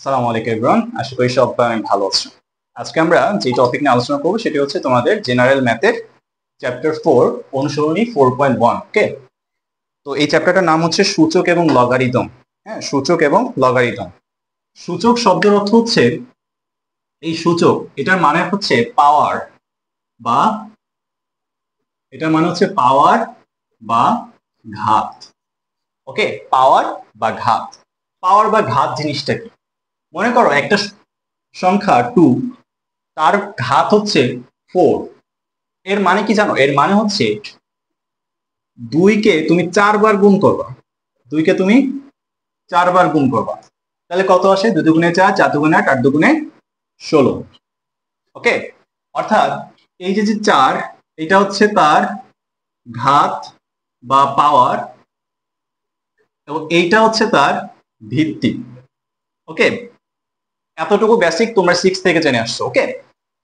আসসালামু আলাইকুম এভরিওয়ান, আশা করি সবাই অনেক ভালো আছো। আজকে আমরা যে টপিক নিয়ে আলোচনা করবো সেটি হচ্ছে তোমাদের জেনারেল ম্যাথের চ্যাপ্টার 4 অনুসরণী 4.1। ওকে, তো এই চ্যাপ্টারটার নাম হচ্ছে সূচক এবং লগারিদম। হ্যাঁ, সূচক এবং লগারিদম। সূচক শব্দের অর্থ হচ্ছে এই সূচক, এটার মানে হচ্ছে পাওয়ার বা পাওয়ার বা ঘাত। ওকে, পাওয়ার বা ঘাত। পাওয়ার বা ঘাত জিনিসটা কি? মনে করো একটা সংখ্যা 2, তার ঘাত হচ্ছে 4। এর মানে কি জানো? এর মানে হচ্ছে 2কে তুমি 4 বার গুণ করবা। 2কে তুমি 4 বার গুণ করবা, তাহলে কত আসে? 2 দুগুণে 4, 4 দুগুণে 8, 8 দুগুণে 16। ওকে, অর্থাৎ এই যে যে 4, এটা হচ্ছে তার ঘাত বা পাওয়ার, এবং এইটা হচ্ছে তার ভিত্তি। ওকে, এতটুকু বেসিক তোমরা 6 থেকে জেনে আসছো। ওকে,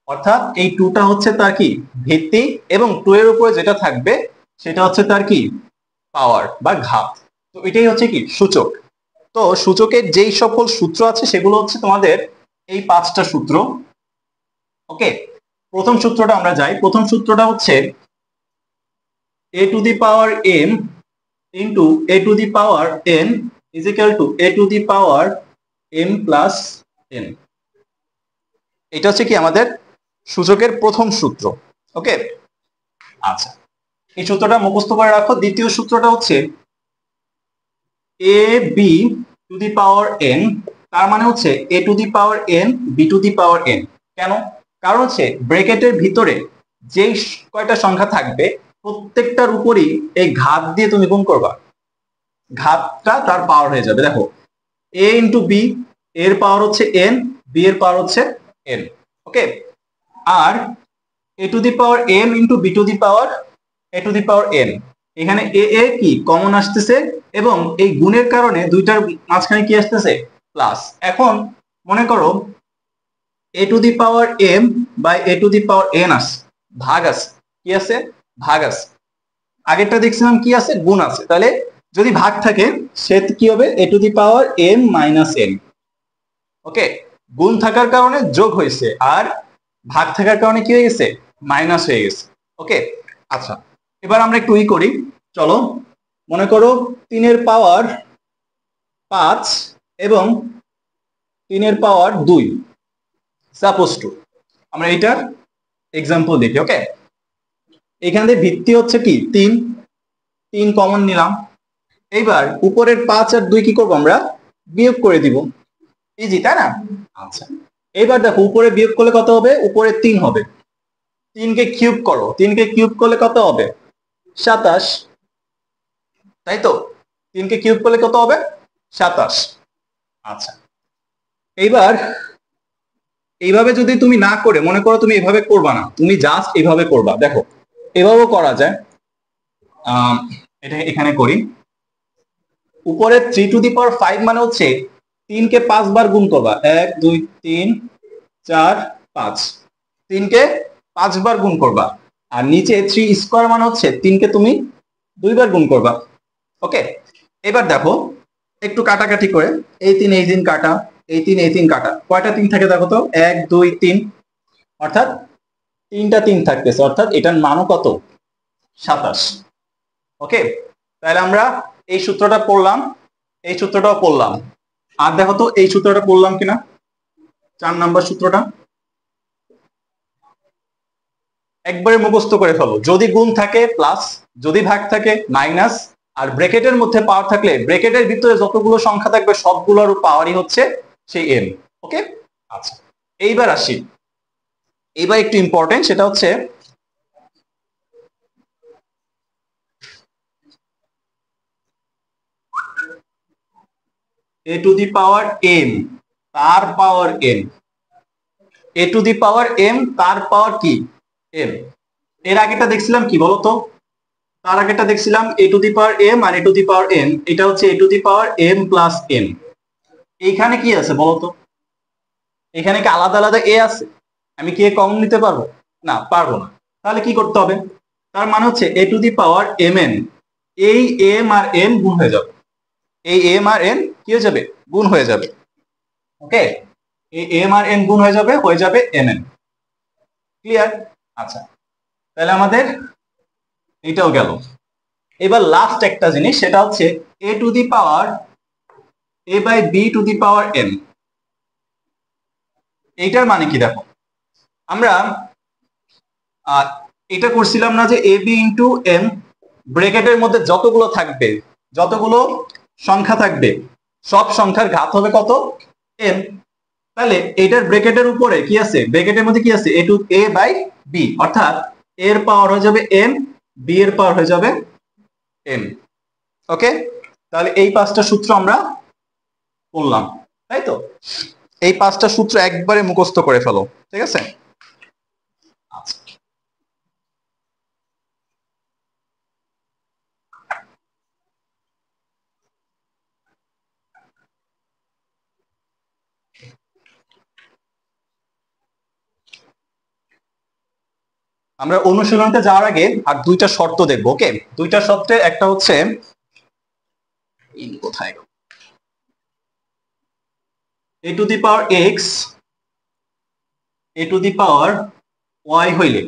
অর্থাৎ এই 2টা হচ্ছে তার কি? ভিত্তি, এবং 2 এর উপরে যেটা থাকবে সেটা হচ্ছে তার কি? পাওয়ার বা ঘাত। তো এটাই হচ্ছে কি? সূচক। তো সূচকের যেই সকল সূত্র আছে সেগুলো হচ্ছে তোমাদের এই 5টা সূত্র। ওকে, প্রথম সূত্রটা আমরা যাই। প্রথম সূত্রটা হচ্ছে a to the power m into a to the power n is equal two a to the power m plus n। এটা হচ্ছে কি আমাদের সূচকের প্রথম সূত্র। ওকে, আচ্ছা, এই সূত্রটা মুখস্থ করে রাখো। দ্বিতীয় সূত্রটা হচ্ছে A B to the power N, তার মানে হচ্ছে A to the power N B to the power N. কেন? কারণ হচ্ছে ব্র্যাকেটের ভিতরে যেই কয়টা সংখ্যা থাকবে প্রত্যেকটার উপরই এই ঘাত দিয়ে তুমি গুণ করবা, ঘাতটা তার পাওয়ার হয়ে যাবে। দেখো, এ ইন্টু বি, এর পাওয়ার হচ্ছে এন, বি এর পাওয়ার হচ্ছে এন। ওকে, আর এ to the power m into b to the power a to the power n, এখানে এ এ কি কমন আসতেছে, এবং এই গুণের কারণে দুইটার মাঝখানে কি আসতেছে? প্লাস। এখন মনে করো এ to the power M by A to the power N আছে, ভাগ আছে। কি আছে? ভাগ আছে। আগেরটা দেখছিলাম কি আছে? গুণ আছে। তাহলে যদি ভাগ থাকে সে কি হবে? A to the power M minus N. Okay, গুণ থাকার কারণে যোগ হয়েছে, আর ভাগ থাকার কারণে কি হয়ে গেছে? মাইনাস হয়ে গেছে। ওকে, আচ্ছা, এবার আমরা একটু করি। চলো, মনে করো 3 এর পাওয়ার 5 এবং 3 এর পাওয়ার 2, সাপোজ টু। আমরা এইটার এক্সাম্পল দেখি। ওকে, এখানে ভিত্তি হচ্ছে কি? 3, 3 কমন নিলাম। এইবার উপরের 5 আর 2 কি করবো? আমরা বিয়োগ করে দিব। ইজি, তাই না? আচ্ছা, এইবার দেখো উপরে বিয়োগ করলে কত হবে? উপরে 3 হবে। 3কে কিউব করো, 3কে কিউব করলে কত হবে? 27, তাই তো? 3কে কিউব করলে কত হবে? 27। আচ্ছা, এইবার এইভাবে যদি তুমি না করে, মনে করো তুমি এভাবে করবা না, তুমি জাস্ট এইভাবে করবা। দেখো, এভাবেও করা যায়। এটা এখানে করি। উপরে 3 টু দি পাওয়ার 5 মানে হচ্ছে 3কে 5 বার গুণ করবা। 1 2 3 4 5, 3কে 5 বার গুণ করবা। আর নিচে 3 স্কোয়ার মানে হচ্ছে 3কে তুমি 2 বার গুণ করবা। ওকে, এবার দেখো একটু কাটাকাটি করে, এই 3 এই 3 কাটা, এই 3 এই 3 কাটা, কয়টা 3 থাকে দেখো তো? 1 2 3, অর্থাৎ 3টা 3 থাকতেছে, অর্থাৎ এটার মানও কত? 27। ওকে, তাহলে আমরা এই সূত্রটা পড়লাম, এই সূত্রটাও পড়লাম। আর দেখো তো এই সূত্রটা পড়লাম কিনা, 4 নাম্বার সূত্রটা একবারে মুখস্থ করে ফেলো। যদি গুণ থাকে প্লাস, যদি ভাগ থাকে মাইনাস, আর ব্র্যাকেটের মধ্যে পাওয়ার থাকলে ব্র্যাকেটের ভিতরে যতগুলো সংখ্যা থাকবে সবগুলোর পাওয়ারই হচ্ছে সেই এন। ওকে, আচ্ছা, এইবার আসি। এইবার একটু ইম্পর্টেন্ট, সেটা হচ্ছে A to the power M তার power N. A to the power M তার পাওয়ার কি? এম। এর আগেটা দেখছিলাম কি বলতো? তার আগেটা দেখছিলাম A to the power M আর এ টু দি পাওয়ার এন, এটা হচ্ছে A to the power M plus N. এইখানে কি আছে বলতো? এখানে কি আলাদা আলাদা এ আছে? আমি কি এ কমন নিতে পারবো? না, পারবো না। তাহলে কি করতে হবে? তার মানে হচ্ছে A to the power M N, এই এম আর এন গুণ হয়ে যাবে। এই এম আর এন কি হয়ে যাবে? গুণ হয়ে যাবে। ওকে, এই এম আর এন গুণ হয়ে যাবে এম এন। ক্লিয়ার? আচ্ছা, তাহলে আমাদের এটাও গেল। এবার লাস্ট একটা জিনিস, সেটা হচ্ছে A to the power A by B to the power N. এইটার মানে কি দেখো, আমরা এটা করছিলাম না যে এ বি ইন্টু এন, ব্রেকেটের মধ্যে যতগুলো থাকবে, যতগুলো সংখ্যা থাকবে, সব সংখ্যার ঘাত হবে কত? এন। তাহলে এটার ব্রেকেটের উপরে কি আছে, ব্রেকেটের মধ্যে কি আছে, এ টু এ বাই বি, অর্থাৎ এর পাওয়ার হয়ে যাবে এন, বি এর পাওয়ার হয়ে যাবে এন। ওকে, তাহলে এই পাঁচটা সূত্র আমরা বললাম, তাই তো? এই পাঁচটা সূত্র একবারে মুখস্থ করে ফেলো, ঠিক আছে? আচ্ছা, আমরা অনুশীলনতে যাওয়ার আগে আর দুইটা শর্ত দেখবো। ওকে, দুইটা শর্তে একটা হচ্ছে কোথায়, A to the power X A to the power Y হইলে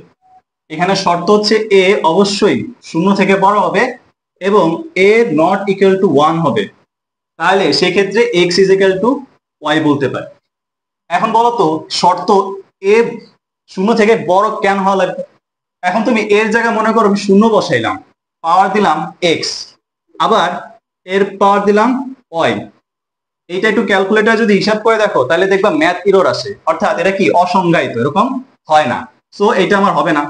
এখানে শর্ত হচ্ছে এ অবশ্যই শূন্য থেকে বড় হবে এবং এ নট ইকুয়াল টু 1 হবে, তাহলে সেক্ষেত্রে x is equal to y বলতে পারি। এখন বলো তো, শর্ত এ শূন্য থেকে বড় কেন হওয়া লাগবে? এখন তুমি এর জায়গায় মনে করো আমি শূন্য বসাইলাম, পাওয়ার দিলাম এক্স, আবার এর পাওয়ার দিলাম ওয়াই। এইটা একটু ক্যালকুলেটর যদি হিসাব করে দেখো তাহলে দেখবা ম্যাথ এরর আসে, অর্থাৎ এটা কি অসংজ্ঞায়িত, এরকম হয় না। সো এটা আমার হবে না।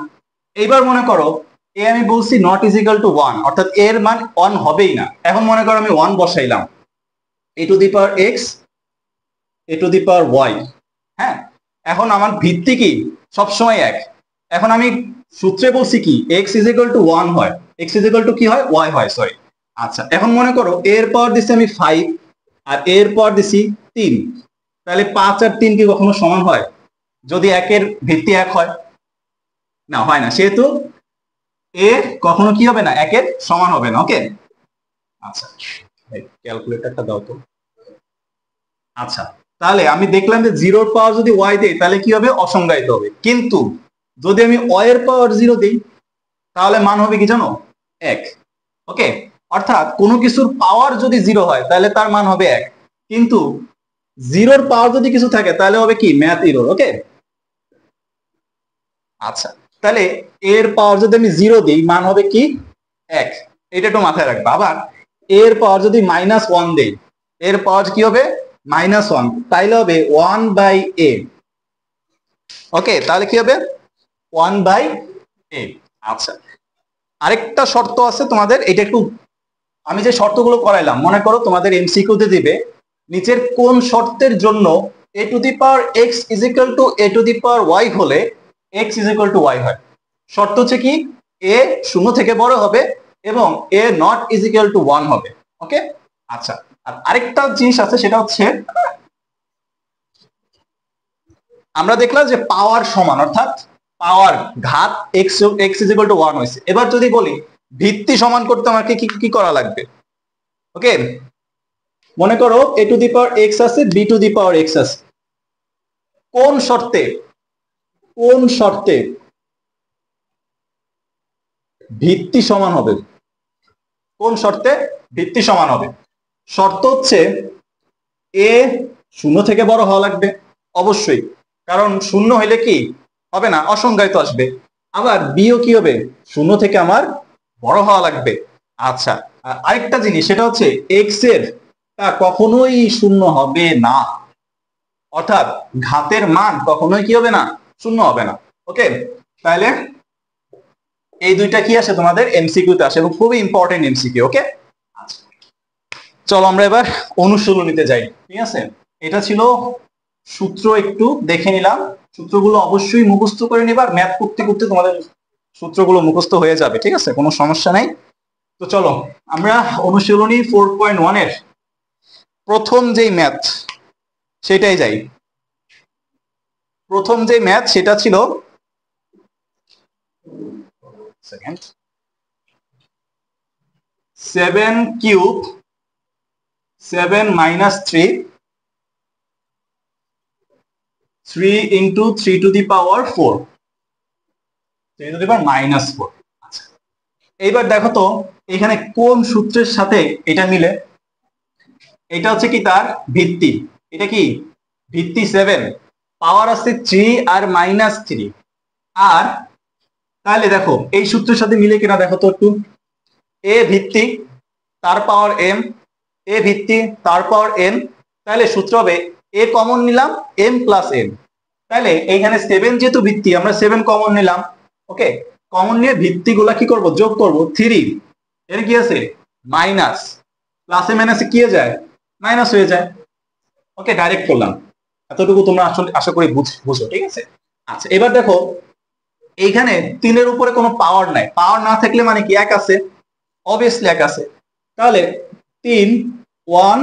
এইবার মনে করো এ আমি বলছি নট ইজ ইকাল টু 1, অর্থাৎ এর মান 1 হবেই না। এখন মনে করো আমি 1 বসাইলাম, A to the power X A to the power Y. হ্যাঁ, এখন আমার ভিত্তি কি, সবসময় এক। এখন আমি সূত্রে বলছি কি এক্স ইজ ইকাল টু 1 হয়, এক্স ইজ ইকাল টু কি হয়, ওয়াই হয়, সরি। আচ্ছা, এখন মনে করো এর পাওয়ার দিছি আমি 5 আর এর পাওয়ার দিছি 3, তাহলে 5 আর 3 কি কখনো সমান হয় যদি একের ভিত্তি এক হয়? না, হয় না। সেহেতু এ কখনো কি হবে না, একের সমান হবে না। ওকে, আচ্ছা, ক্যালকুলেটরটা দাও তো। আচ্ছা, তাহলে আমি দেখলাম যে জিরোর পাওয়ার যদি ওয়াই দেই তাহলে কি হবে, অসংজ্ঞায়িত হবে। কিন্তু যদি আমি ওয়াই এর পাওয়ার 0 দিই তাহলে মান হবে কি জানো, 1। ওকে, অর্থাৎ কোনো কিছুর পাওয়ার যদি 0 হয় তাহলে তার মান হবে 1, কিন্তু জিরোর পাওয়ার যদি কিছু থাকে তাহলে হবে কি, ম্যাথ এরর। ওকে, আচ্ছা, তাহলে এর পাওয়ার যদি আমি 0 দিই মান হবে কি, 1। এটা একটু মাথায় রাখবা। আবার এর পাওয়ার যদি -1 দেই, এর পাওয়ার কি হবে, -1, তাইলে হবে 1 বাই এ। ওকে, তাহলে কি হবে, 1 বাই এ। আচ্ছা, আরেকটা শর্ত আছে তোমাদের, এটা একটু, আমি যে শর্তগুলো করাইলাম মনে করো তোমাদের এমসিকিউতে দিবে নিচের কোন শর্তের জন্য A to the power X is equal to A to the power Y হলে X is equal to Y হয়। শর্ত হচ্ছে কি, এ শূন্য থেকে বড় হবে এবং এ নট ইজ ইকুয়াল টু 1 হবে। ওকে, আচ্ছা, আর আরেকটা জিনিস আছে, সেটা হচ্ছে আমরা দেখলাম যে পাওয়ার সমান, অর্থাৎ পাওয়ার ঘাত x x is equal two 1 হয়েছে। এবার যদি বলি ভিত্তি সমান করতে আমাকে কি কি করা লাগবে? ওকে, মনে করো এ টু দি পাওয়ার এক্স আছে, b to the power x আছে, কোন শর্তে, কোন শর্তে ভিত্তি সমান হবে, কোন শর্তে ভিত্তি সমান হবে? শর্ত হচ্ছে এ শূন্য থেকে বড় হওয়া লাগবে অবশ্যই, কারণ শূন্য হইলে কি হবে না, অসংজ্ঞায়িত আসবে। আবার বিও কি হবে, শূন্য থেকে আমার বড় হওয়া লাগবে। আচ্ছা, আরেকটা জিনিস, সেটা হচ্ছে এক্স এর তা কখনোই শূন্য হবে না, অর্থাৎ ঘাতের মান কখনোই কি হবে না, শূন্য হবে না। ওকে, তাহলে এই দুইটা কি আসে তোমাদের এমসিকিউতে আসে এবং খুবই ইম্পর্টেন্ট এমসিকিউ। ওকে, আচ্ছা, চলো আমরা এবার অনুশীলনীতে যাই। ঠিক আছে, এটা ছিল সূত্র, একটু দেখে নিলাম। সূত্রগুলো অবশ্যই মুখস্থ করে নিবার, ম্যাথ করতে করতে তোমাদের সূত্রগুলো মুখস্থ হয়ে যাবে, ঠিক আছে, কোনো সমস্যা নাই। তো চলো আমরা অনুশীলনী 4.1 এর প্রথম যেই ম্যাথ সেটাই যাই। প্রথম যে ম্যাথ সেটা ছিল 7 cube 7 - 3 3 into 3 to the power 4, 3 to the power -4। আচ্ছা, এইবার দেখো তো এখানে কোন সূত্রের সাথে এটা মিলে। এটা হচ্ছে কি তার ভিত্তি, এটা কি ভিত্তি 7, পাওয়ার আছে 3 আর -3। আর তাহলে দেখো এই সূত্রের সাথে মিলে কিনা দেখো তো একটু। এ ভিত্তি তার পাওয়ার m, এ ভিত্তি তার পাওয়ার n, তাহলে সূত্র হবে এ কমন নিলাম m প্লাস n। তাহলে এইখানে 7 যেহেতু ভিত্তি, আমরা 7 কমন নিলাম। ওকে, কমন নিয়ে ভিত্তিগুলা কি করব, যোগ করব। 3 এর কি আছে মাইনাস, প্লাসে মাইনাসে কি হয়ে যায়, মাইনাস হয়ে যায়। ওকে, ডাইরেক্ট করলাম। এতটুকু তোমরা আসলে আশা করি বুঝো, ঠিক আছে। আচ্ছা, এবার দেখো এইখানে 3 উপরে কোনো পাওয়ার নাই, পাওয়ার না থাকলে মানে কি 1 আছে, অবভিয়াসলি 1 আছে। তাহলে 3 1,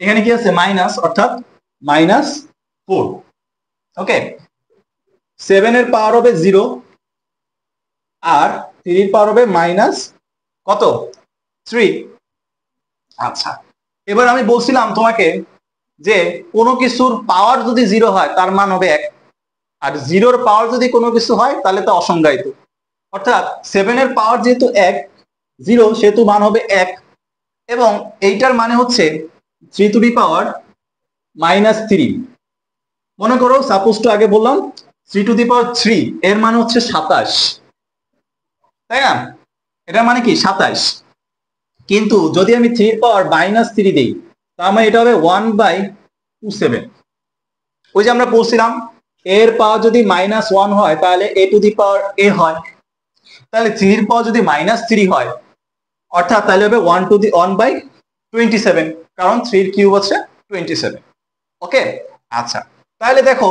এখানে কি আছে মাইনাস, অর্থাৎ -4। ওকে, 7 এর পাওয়ার হবে 0 আর 3 এর পাওয়ার হবে কত 3। আচ্ছা, এবার আমি বলছিলাম তোমাকে যে কোনো কিছুর পাওয়ার যদি 0 হয় তার মান হবে 1, আর 0-র পাওয়ার যদি কোনো কিছু হয় তাহলে তা অসংজ্ঞায়িত। অর্থাৎ 7 এর পাওয়ার যেহেতু 1, 0 সেহেতু মান হবে 1, এবং এইটার মানে হচ্ছে 3 টু দি পাওয়ার -3। মনে করো সাপোজ টু আগে বললাম 3 টু দি পাওয়ার 3 এর মানে হচ্ছে 27, তাই না? এটার মানে কি 27। কিন্তু যদি আমি 3 এর পাওয়ার -3 দিই তার মানে এটা হবে 1/27। ওই যে আমরা বলছিলাম এর পাওয়ার যদি -1 হয় তাহলে a to the power a হয়। তাহলে 3 এর পাওয়ার যদি -3 হয় অর্থাৎ তাহলে হবে 1/27, কারণ 3 এর কিউব হচ্ছে 27। ওকে, আচ্ছা, তাহলে দেখো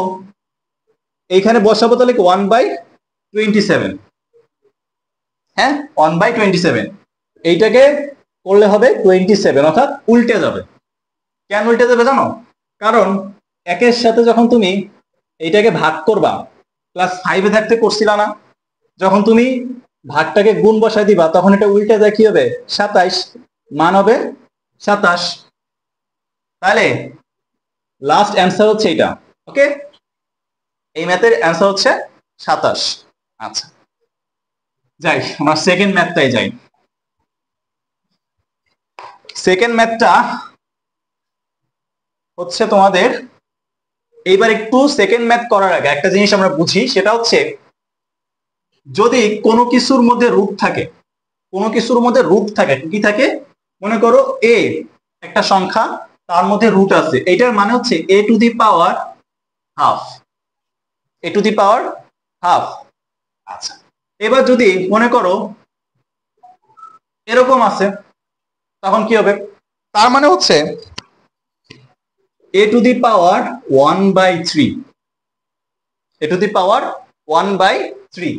এইখানে বসাবো তাহলে 1/27। হ্যাঁ, 1/27, এইটাকে করলে হবে 27, অর্থাৎ উল্টে যাবে। কেন উল্টে যাবে জানো? কারণ 1-এর সাথে যখন তুমি এইটাকে ভাগ করবা, ক্লাস 5-এ থাকতে করছিলা না, যখন তুমি ভাগটাকে গুণ বসাই দিবা তখন এটা উল্টে যায়, কি হবে 27, মান হবে 27। তাহলে লাস্ট অ্যান্সার হচ্ছে এটা। ওকে, এই ম্যাথের অ্যান্সার হচ্ছে 27। আচ্ছা, যাই আমরা সেকেন্ড ম্যাথটাই যাই। সেকেন্ড ম্যাথটা হচ্ছে তোমাদের, এইবার একটু সেকেন্ড ম্যাথ করার আগে একটা জিনিস আমরা বুঝি, সেটা হচ্ছে যদি কোনো কিছুর মধ্যে রুট থাকে, কোনো কিছুর মধ্যে রুট থাকে, কি থাকে, মনে করো a একটা সংখ্যা, তার মধ্যে রুট আছে, এটার মানে হচ্ছে a to the power half, a to the power half. আচ্ছা, এবার যদি মনে করো এরকম আছে তখন কি হবে, তার মানে হচ্ছে a to the power 1/3, a to the power 1/3।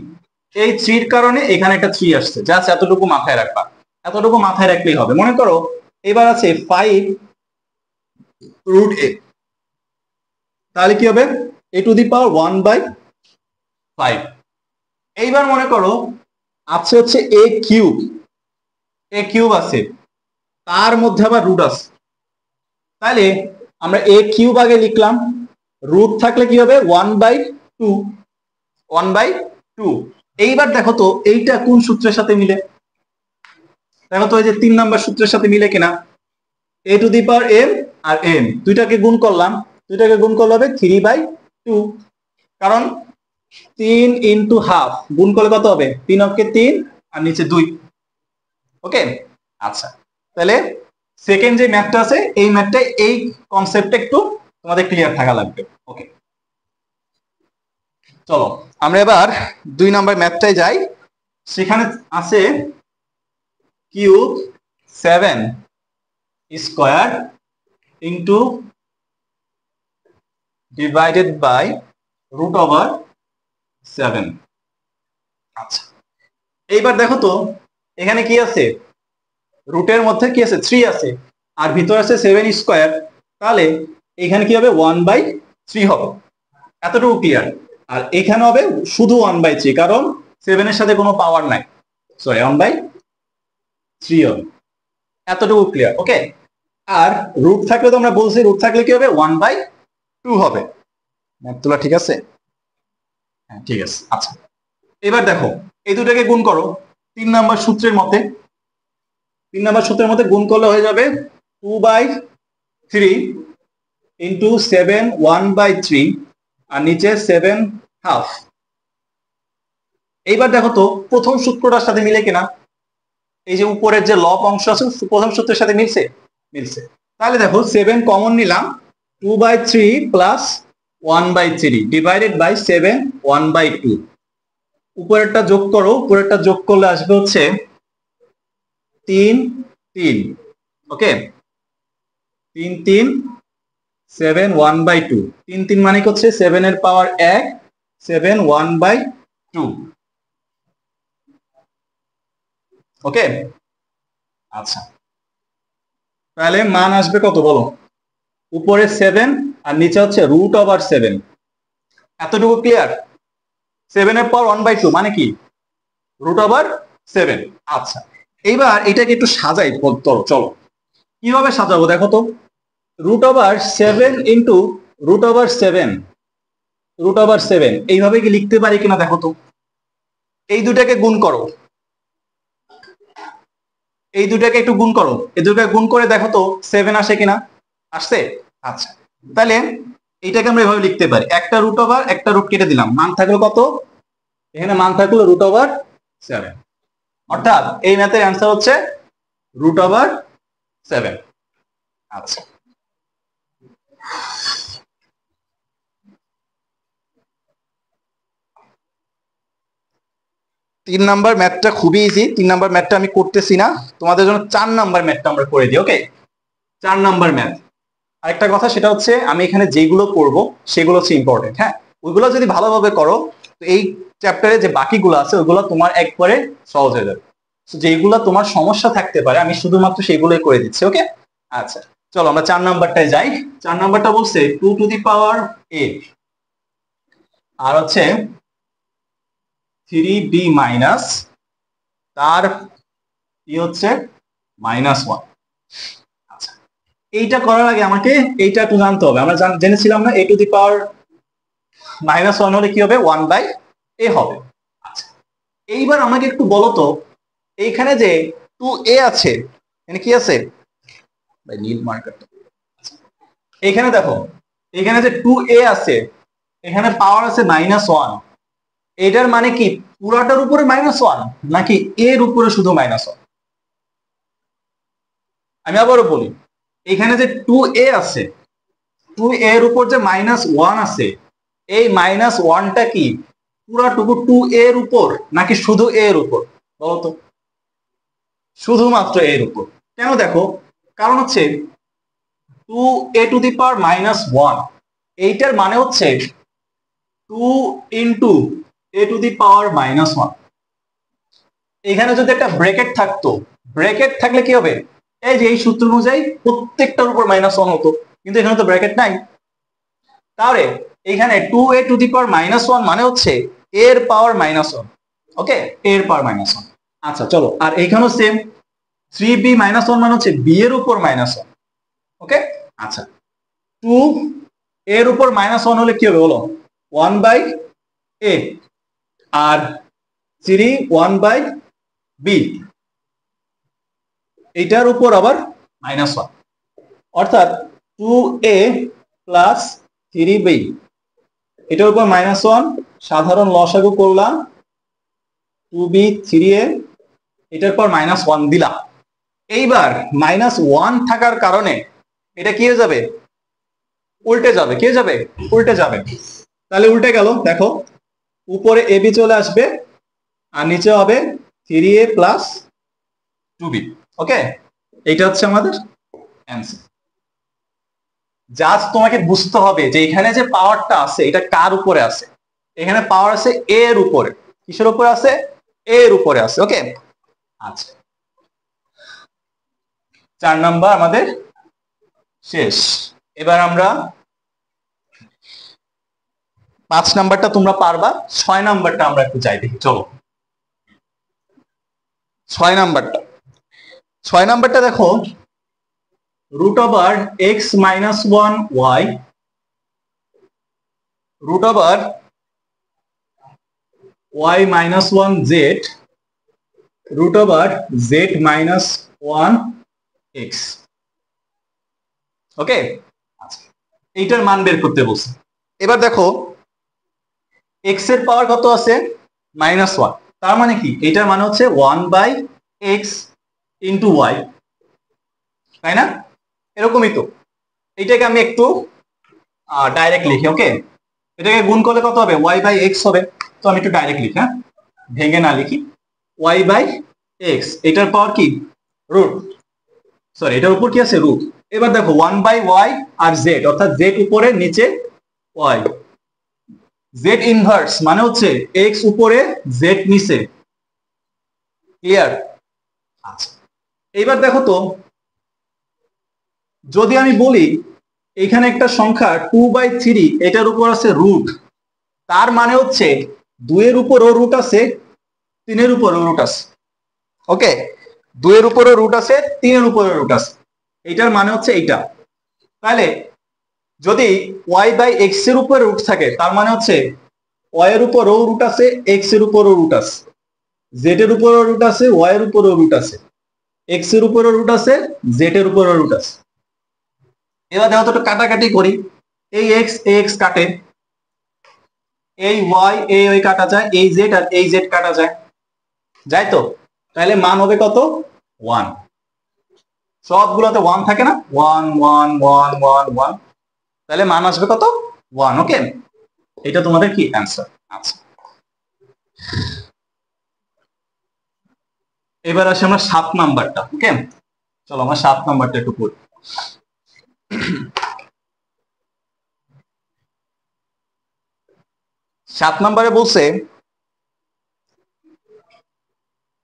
এই 3-র কারণে এখানে একটা 3 আসছে, জাস্ট এতটুকু মাথায় রাখবা, এতটুকু মাথায় রাখলেই হবে। মনে করো এবার আছে 5√a, তাহলে কি হবে a টু দি পাওয়ার 1/5। এইবার মনে করো আছে হচ্ছে a কিউব আছে, তার মধ্যে আবার রুট আছে, তাহলে আমরা a কিউব আগে লিখলাম, রুট থাকলে কি হবে 1/2। এইবার দেখো তো এইটা কোন সূত্রের সাথে মিলে, দেখো তো এই যে 3 নাম্বার সূত্রের সাথে মিলে কিনা। a to the power m আর n দুইটাকে গুণ করলাম, দুইটাকে গুণ করলে হবে 3/2, কারণ 3 ইন্টু হাফ গুণ করলে কত হবে, 3 অক্ষে 3 আর নিচে 2। ওকে, আচ্ছা, তাহলে সেকেন্ড যে ম্যাথটা আছে এই ম্যাথটা, এই কনসেপ্টটা একটু তোমাদের ক্লিয়ার থাকা লাগবে। ওকে, চলো আমরা এবার 2 নাম্বার ম্যাথটায় যাই। সেখানে আছে cube 7 square into divided by √7। আচ্ছা, এইবার দেখো তো এখানে কি আছে, রুটের মধ্যে কি আছে 3 আছে, আর ভিতরে আছে 7 স্কয়ার, তাহলে এখানে কি হবে 1/3 হবে, এতটুকু ক্লিয়ার। আর এখানে হবে শুধু 1/3, কারণ 7 এর সাথে কোনো পাওয়ার নাই, সরি 1/3 হবে, এতটুকু ক্লিয়ার। ওকে, আর রুট থাকলে তো আমরা বলছি রুট থাকলে কি হবে 1/2 হবে। ম্যাথ তোলা ঠিক আছে? হ্যাঁ ঠিক আছে। আচ্ছা এবার দেখো এই দুটাকে গুণ করো 3 নাম্বার সূত্রের মতে। 3 নাম্বার সূত্রের মতে গুণ করলে হয়ে যাবে 2/3 ইন্টু 7 1/3 আর নিচে 7/2। এইবার দেখো তো প্রথম সূত্রটার সাথে মিলে কিনা। এই যে উপরের যে লব অংশ আছে প্রথম সূত্রের সাথে মিলছে, মিলছে। তাহলে দেখো 7 কমন নিলাম, 2/3 প্লাস 1/3 ডিভাইডেড বাই 7 1/2। উপরেরটা যোগ করো, উপরেরটা যোগ করলে আসবে হচ্ছে 3 3। ওকে 3 3 7 1/2। 3 3 মানে হচ্ছে 7 এর পাওয়ার 1, 7 1/2। ওকে আচ্ছা তাহলে মান আসবে কত বলো? উপরে 7 আর নিচে হচ্ছে √7। এতটুকু ক্লিয়ার? 7 এর পাওয়ার 1/2 মানে কি √7। আচ্ছা এইবার এটাকে একটু সাজাই চলো কিভাবে সাজাবো দেখো তো। √7 ইন্টু √7, √7 এইভাবে কি লিখতে পারি কিনা দেখো তো। এই দুটাকে গুণ করো, এই দুটাকে একটু গুণ করো, এই দুটাকে গুণ করে দেখো তো 7 আসে কিনা। আসছে? আচ্ছা তাহলে এইটাকে আমরা এভাবে লিখতে পারি, একটা √, একটা রুট কেটে দিলাম, মান থাকলো কত? এখানে মান থাকলো √7। অর্থাৎ এই ম্যাথের অ্যান্সার হচ্ছে √7। আচ্ছা 3 নাম্বার ম্যাথটা খুবই ইজি। 3 নাম্বার ম্যাথটা আমি করতেছি না, তোমাদের জন্য 4 নাম্বার ম্যাথটা আমরা করে দিই। ওকে 4 নাম্বার ম্যাথ। আরেকটা কথা সেটা হচ্ছে আমি এখানে যেগুলো করব সেগুলো হচ্ছে ইম্পর্টেন্ট। হ্যাঁ ওইগুলো যদি ভালোভাবে করো তো এই চ্যাপ্টারে যে বাকিগুলো আছে ওইগুলো তোমার একবারে সহজ হয়ে যাবে। যেগুলো তোমার সমস্যা থাকতে পারে আমি শুধুমাত্র সেগুলোই করে দিচ্ছি। ওকে আচ্ছা চলো আমরা 4 নাম্বারটায় যাই। 4 নাম্বারটা বলছে 2⁸ আর হচ্ছে 3b মাইনাস তার কি হচ্ছে -1। আচ্ছা এইটা করার আগে আমাকে এইটা একটু জানতে হবে। আমরা জেনেছিলাম না a⁻1 হলে কি হবে 1/a হবে। আচ্ছা এইবার আমাকে একটু বলো তো এইখানে যে 2a আছে এখানে কি আছে ভাই নীল মার্কার। এখানে দেখো এখানে যে 2a আছে এখানে পাওয়ার আছে -1। এটার মানে কি পুরাটার উপরে -1 নাকি এর উপরে শুধু -1? আমি আবারও বলি এখানে যে 2a আছে 2a এর উপর যে -1 আছে এই -1টা কি পুরাটুকু 2a এর উপর নাকি শুধু a এর উপর বলতো? শুধুমাত্র a এর উপর। কেন দেখো কারণ হচ্ছে 2a⁻1 এইটার মানে হচ্ছে 2 ইন্টু a⁻1। এখানে যদি একটা ব্র্যাকেট থাকতো, ব্র্যাকেট থাকলে কি হবে এই যে এই সূত্র অনুযায়ী প্রত্যেকটার উপর -1 হতো, কিন্তু এখানে তো ব্র্যাকেট নাই। তাহলে এখানে 2a⁻1 মানে হচ্ছে এর পাওয়ার -1। ওকে এর পাওয়ার -1। আচ্ছা চলো আর এইখানেও সেম 3b-1 মানে হচ্ছে b এর উপর -1। ওকে আচ্ছা 2 এর উপর -1 হলে কি হবে বলো 1/a আর 3 1/b এইটার উপর আবার -1 অর্থাৎ 2a প্লাস 3b এটার উপর -1 সাধারণ লসাগু করলাম 2b 3a এটার পর -1 দিলাম। এইবার -1 থাকার কারণে এটা কি হয়ে যাবে উল্টে যাবে। কি হয়ে যাবে উল্টে যাবে। তাহলে উল্টে গেল দেখো উপরে ab চলে আসবে আর নিচে হবে 3a প্লাস 2b। ওকে এইটা হচ্ছে আমাদের অ্যান্সার। জাস্ট তোমাকে বুঝতে হবে যে এখানে যে পাওয়ারটা আছে এটা কার উপরে আছে। এখানে পাওয়ার আছে a এর উপরে। কিসের উপরে আছে a এর উপরে আছে। ওকে আচ্ছা 4 নাম্বার আমাদের শেষ। এবার আমরা 5 নাম্বারটা তোমরা পারবা, 6 নাম্বারটা আমরা একটু যাই দেখি চলো। 6 নাম্বারটা দেখো √x-1y root over y minus one Z root over Z minus one X. Okay, এইটার মান বের করতে বলছে। এবার দেখো এক্স এর পাওয়ার কত আছে, মাইনাস ওয়ান। তার মানে কি, এটার মানে হচ্ছে one by x into y, তাই না? এরকমই তো। এটাকে আমি একটু ডাইরেক্ট লিখি। ওকে, এটাকে গুণ করলে কত হবে, ওয়াই বাই এক্স হবে। তো আমি একটু ডাইরেক্ট লিখি, হ্যাঁ, ভেঙে না লিখি। ওয়াই বাই এক্স, এটার পাওয়ার কি, রুট, সরি এটার উপর কি আছে, রুট। এবার দেখো ওয়ান বাই ওয়াই আর জেড, অর্থাৎ জেড উপরে নিচে ওয়াই, জেড ইনভার্স মানে হচ্ছে এক্স উপরে জেড নিচে। ক্লিয়ার? আচ্ছা, এইবার দেখো তো, যদি আমি বলি এখানে একটা সংখ্যা 2/3, এটার উপর আছে রুট, তার মানে হচ্ছে 2 এর উপরও রুট আছে, 3 এর উপরও রুট আছে। ওকে, 2 এর উপরও রুট আছে, 3 এর উপরও রুট আছে, এটার মানে হচ্ছে এইটা। তাহলে যদি ওয়াই বাই এক্স এর উপরে রুট থাকে, তার মানে হচ্ছে ওয়াই এর উপরও রুট আছে, এক্স এর উপরও রুট আছে, জেড এর উপরও রুট আছে, ওয়াই এর উপরও রুট আছে, এক্স এর উপরও রুট আছে, জেড এর উপরও রুট আছে। এবার দেখো তো একটু কাটাকাটি করি, এই এক্স এক্স কাটে, এই ওয়াই এই ওই কাটা যায়, এই জেড আর এই জেড কাটা যায়, যাই তো। তাহলে মান হবে কত, 1। সবগুলোতে 1 থাকে না, 1 1 1 1 1, তাহলে মান আসবে কত, 1। ওকে, এটা তোমাদের কি অ্যান্সার। আচ্ছা, এবার আসি আমরা 7 নাম্বারটা। ওকে, চলো আমরা 7 নাম্বারটা একটু পড়ি। 7 নম্বরে বলছে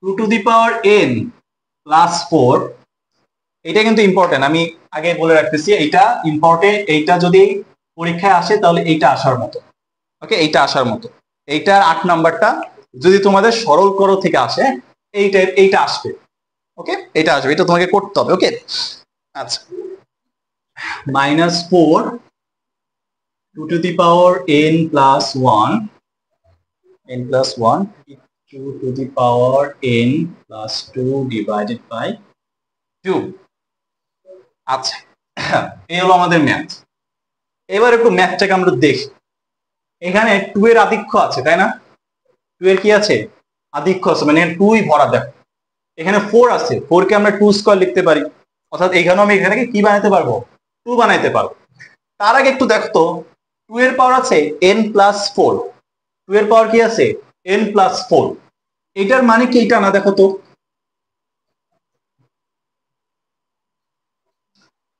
2 to the power n plus 4। এটা কিন্তু ইম্পর্টেন্ট, আমি আগে বলে রাখতেছি, এটা ইম্পর্টেন্ট। এইটা যদি পরীক্ষায় আসে তাহলে এইটা আসার মতো। ওকে, এইটা আসার মতো। এইটার 8 নাম্বারটা যদি তোমাদের সরল করো থেকে আসে, এইটা আসবে। ওকে, এটা আসবে, এটা তোমাকে করতে হবে। ওকে, আচ্ছা, -4 2 to the power n plus 1 n plus 1 2 to the power n plus 2 divided by 2। আচ্ছা, এই হলো আমাদের ম্যাথ। এবার একটু ম্যাথটাকে আমরা দেখি। এখানে 2 এর আধিক্য আছে, তাই না? 2 এর কি আছে, আধিক্য আছে, মানে 2ই ভরা। দেখো এখানে 4 আছে, 4 কে আমরা 2 স্কয়ার লিখতে পারি, অর্থাৎ এখানেও আমি এখানে কি বানাইতে পারবো, 2 বানাইতে পারবো। তার আগে একটু দেখো তো, 2 এর পাওয়ার আছে n plus 4, 2 এর পাওয়ার কি আছে, n plus 4। এটার মানে কি, এটা না, দেখো তো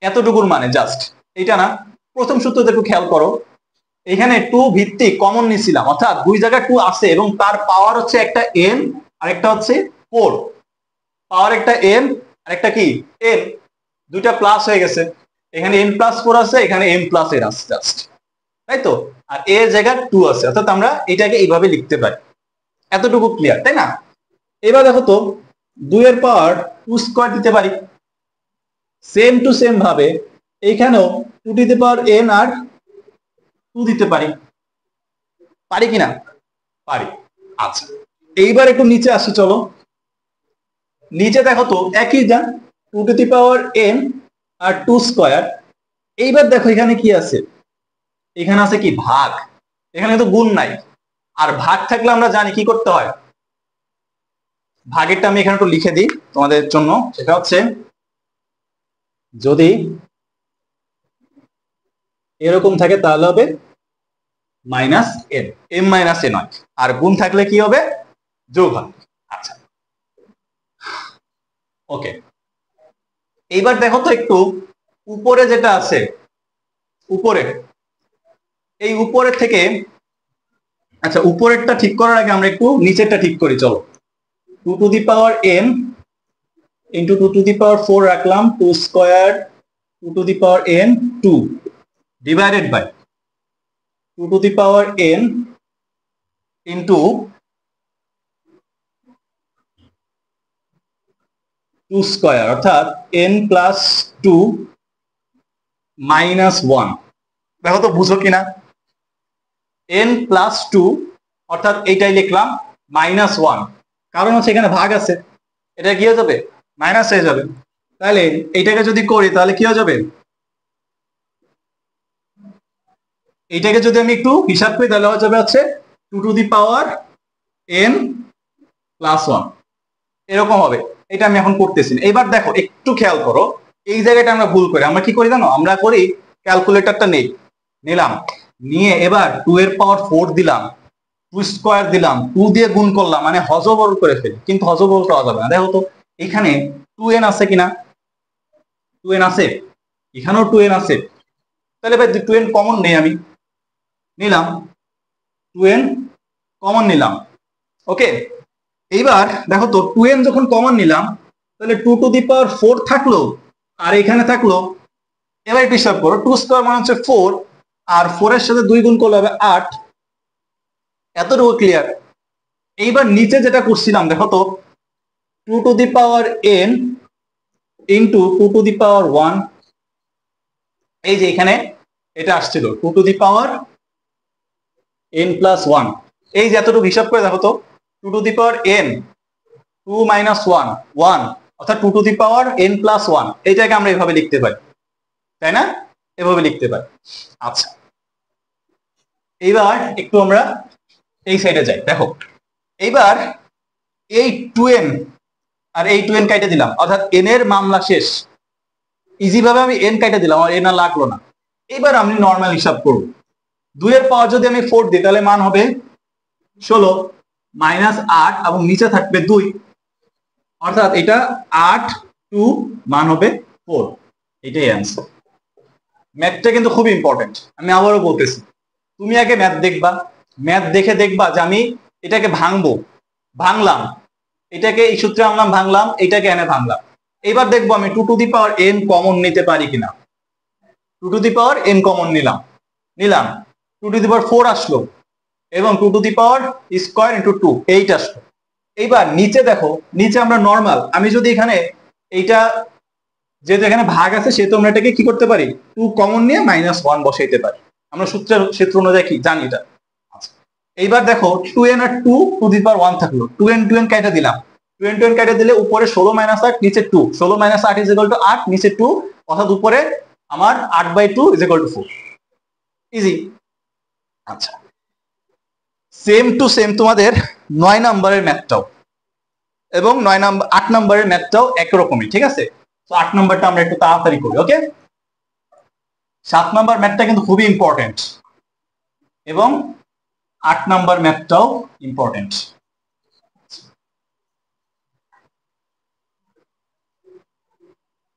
এতটুকুর মানে জাস্ট এটা না। প্রথম সূত্রটা একটু খেয়াল করো, এখানে 2 ভিত্তিক কমন নিছিলাম, অর্থাৎ দুই জায়গায় 2 আছে এবং তার পাওয়ার হচ্ছে একটা n আর একটা হচ্ছে 4। পাওয়ার একটা n আর একটা কি n, দুইটা প্লাস হয়ে গেছে। এখানে n প্লাস 4 আছে, এখানে n প্লাস n আছে জাস্ট, তাই তো। আর এর জায়গায় 2 আছে, অর্থাৎ আমরা এটাকে এইভাবে লিখতে পারি। এতটুকু ক্লিয়ার, তাই না? এবার দেখো তো, 2 এর পাওয়ার 2 স্কয়ার দিতে পারি, সেম টু সেম ভাবে এইখানেও 2 টু দি পাওয়ার n আর 2 দিতে পারি, পারি কিনা, পারি। আচ্ছা, এইবার একটু নিচে আসি, চলো নিচে দেখো তো একই যা, 2 টু দি পাওয়ার n আর 2 স্কয়ার। এইবার দেখো এখানে কি আছে, এখানে আছে কি, ভাগ। এখানে তো গুণ নাই, আর ভাগ থাকলে আমরা জানি কি করতে হয়। ভাগেরটা আমি এখানে একটু লিখে দিই তোমাদের জন্য, সেটা হচ্ছে যদি এরকম থাকে তাহলে হবে মাইনাস এন, এম মাইনাস এ নয়, আর গুণ থাকলে কি হবে, যোগ হবে। আচ্ছা, ওকে, এইবার দেখো তো একটু উপরে যেটা আছে, উপরে, এই উপরের থেকে, আচ্ছা উপরেরটা ঠিক করার আগে আমরা একটু নিচেরটা ঠিক করি, চলো। 2 to the power n into 2 to the power 4 রাখলাম, 2 square 2 to the power n 2 divided by 2 to the power n into 2 square, অর্থাৎ n প্লাস 2 মাইনাস 1। দেখো তো বুঝো কিনা, n প্লাস 2, অর্থাৎ এইটাই লিখলাম -1, কারণ হচ্ছে এখানে ভাগ আছে, এটা কি হয়ে যাবে মাইনাস হয়ে যাবে। তাহলে এইটাকে যদি করি তাহলে কি হয়ে যাবে, এইটাকে যদি আমি একটু হিসাব করি তাহলে হয়ে যাবে হচ্ছে 2 to the power n plus 1, এরকম হবে। এটা আমি এখন করতেছি না। এবার দেখো একটু খেয়াল করো, এই জায়গাটা আমরা ভুল করি। আমরা কি করি জানো, আমরা করি ক্যালকুলেটরটা নিলাম, নিয়ে এবার 2 এর পাওয়ার 4 দিলাম, 2 স্কোয়ার দিলাম, 2 দিয়ে গুণ করলাম, মানে হজবরল করে ফেলি। কিন্তু হজবরল করা যাবে না। দেখো তো এখানে 2n আছে কিনা, 2n আছে, এখানেও 2n আছে। তাহলে ভাই 2n কমন নেই, আমি নিলাম 2n কমন নিলাম। ওকে, এইবার দেখো তো 2n যখন কমন নিলাম তাহলে 2 টু দি পাওয়ার 4 থাকলো আর এখানে থাকলো। এবার একটু হিসাব করো, 2 স্কোয়ার মানে হচ্ছে 4, আর 4 এর সাথে 2 গুণ করলে হবে 8। এতটুকু ক্লিয়ার। এইবার নিচে যেটা করছিলাম দেখো তো, 2 to the power n into 2 to the power 1, এই যে এখানে এটা আসছিল 2 to the power n plus 1। এই যে এতটুকু হিসাব করে দেখো তো, 2 to the power n, 2 minus 1, 1, অর্থাৎ 2 to the power n plus 1। এইটাকে আমরা এভাবে লিখতে পারি, তাই না, এভাবে লিখতে পারি। আচ্ছা, এইবার একটু আমরা এই সাইডে যাই। দেখো এইবার এই 2n আর এই 2n কাটে দিলাম, অর্থাৎ n এর মামলা শেষ। ইজি ভাবে আমি n কাটে দিলাম, আর n আর লাগলো না। এবার আমি নর্মাল হিসাব করব, 2 এর পাওয়ার যদি আমি 4 দিই তাহলে মান হবে 16 মাইনাস 8 এবং নিচে থাকবে 2, অর্থাৎ এটা 8 2 মান হবে 4। এটাই অ্যান্সার। ম্যাথটা কিন্তু খুব ইম্পর্টেন্ট, আমি আবারও বলতেছি। তুমি আগে ম্যাথ দেখবা, ম্যাথ দেখে দেখবা যে আমি এটাকে ভাঙবো, ভাঙলাম, এটাকে এই সূত্রে আনলাম, ভাঙলাম, এটাকে এনে ভাঙলাম। এবার দেখবো আমি 2 to the power n common নিতে পারি কিনা। 2 to the power n common নিলাম, 2 টু দি পাওয়ার 4 আসলো, এবং 2 to the power square into 2 8 আসলো। এইবার নিচে দেখো, নিচে আমরা নর্মাল, আমি যদি এখানে এইটা যেহেতু এখানে ভাগ আছে সেহেতু আমরা এটাকে কি করতে পারি, 2 কমন নিয়ে -1 বসাইতে পারি। আমরা সূত্র অনুযায়ী কি জানি এটা। এইবার দেখো 2n R 2 to the power 1 থাকলো, 2n 2n কেটে দিলাম, 2n 2n কেটে দিলে উপরে 16 মাইনাস 8 নিচে 2, 16 মাইনাস 8 ইজ ইকুয়াল টু 8, নিচে 2, অর্থাৎ উপরে আমার 8/2 ইজ ইকুয়াল টু 4। ইজি। আচ্ছা, সেম টু সেম তোমাদের 9 নম্বরের ম্যাথটাও এবং 8 নম্বরের ম্যাথটাও একরকমই, ঠিক আছে। তো 8 নম্বরটা আমরা একটু তাড়াতাড়ি করি। ওকে, 7 নম্বর ম্যাথটা কিন্তু খুবই ইম্পর্টেন্ট এবং 8 নম্বর ম্যাথটাও ইম্পর্টেন্ট।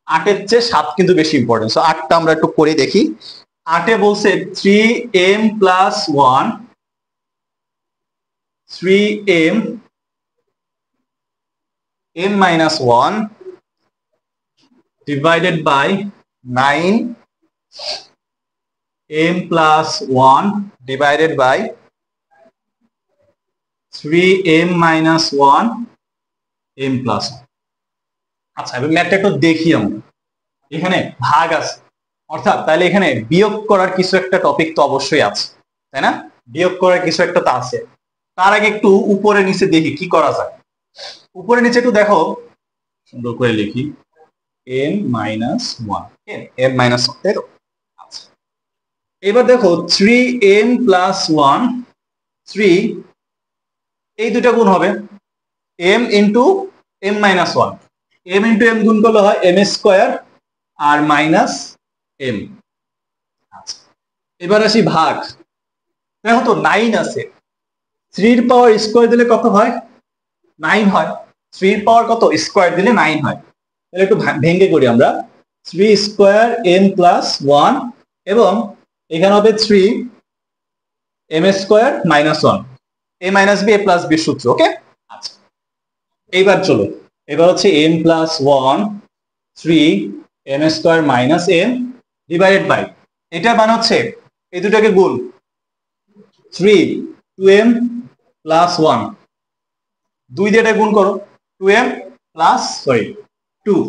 8 এর চেয়ে 7 কিন্তু বেশি ইম্পর্টেন্ট। সো 8টা আমরা একটু করে দেখি। 8 এ বলছে 3m plus 1, 3m m minus 1 divided by 9m plus 1 divided by 3m minus 1 m plus 1। আচ্ছা, এবার ম্যাথটা একটু দেখি আমরা। এখানে ভাগ আছে, অর্থাৎ তাহলে এখানে বিয়োগ করার কিছু একটা টপিক তো অবশ্যই আছে, তাই না, বিয়োগ করার কিছু একটা তো আছে। তার আগে একটু উপরে নিচে দেখি কি করা যায়। উপরে নিচে একটু দেখো, সুন্দর করে লিখি m minus 1, m minus 1, তাই তো। আচ্ছা, এবার দেখো 3m plus 1, 3, এই দুটা গুণ হবে m into m minus 1, m into m গুণ করলে হয় m স্কোয়ার আর মাইনাস m। আচ্ছা, এবার আসি ভাগ। দেখো তো 9 আছে, 3 এর পাওয়ার স্কোয়ার দিলে কত হয়, 9 হয়। 3 এর পাওয়ার কত স্কোয়ার দিলে 9 হয়। তাহলে একটু ভেঙে করি আমরা, 3 স্কোয়ার m প্লাস 1 এবং এখানে হবে 3 m square minus 1, a minus b, a plus b সূত্র। ওকে, আচ্ছা, এইবার চলো, এবার হচ্ছে m plus 1, 3 m square minus m divided by, এটা মানে হচ্ছে এই দুটাকে গুণ, 3 2m প্লাস 1, 2 দিয়ে এটা গুণ করো, 2m প্লাস 2,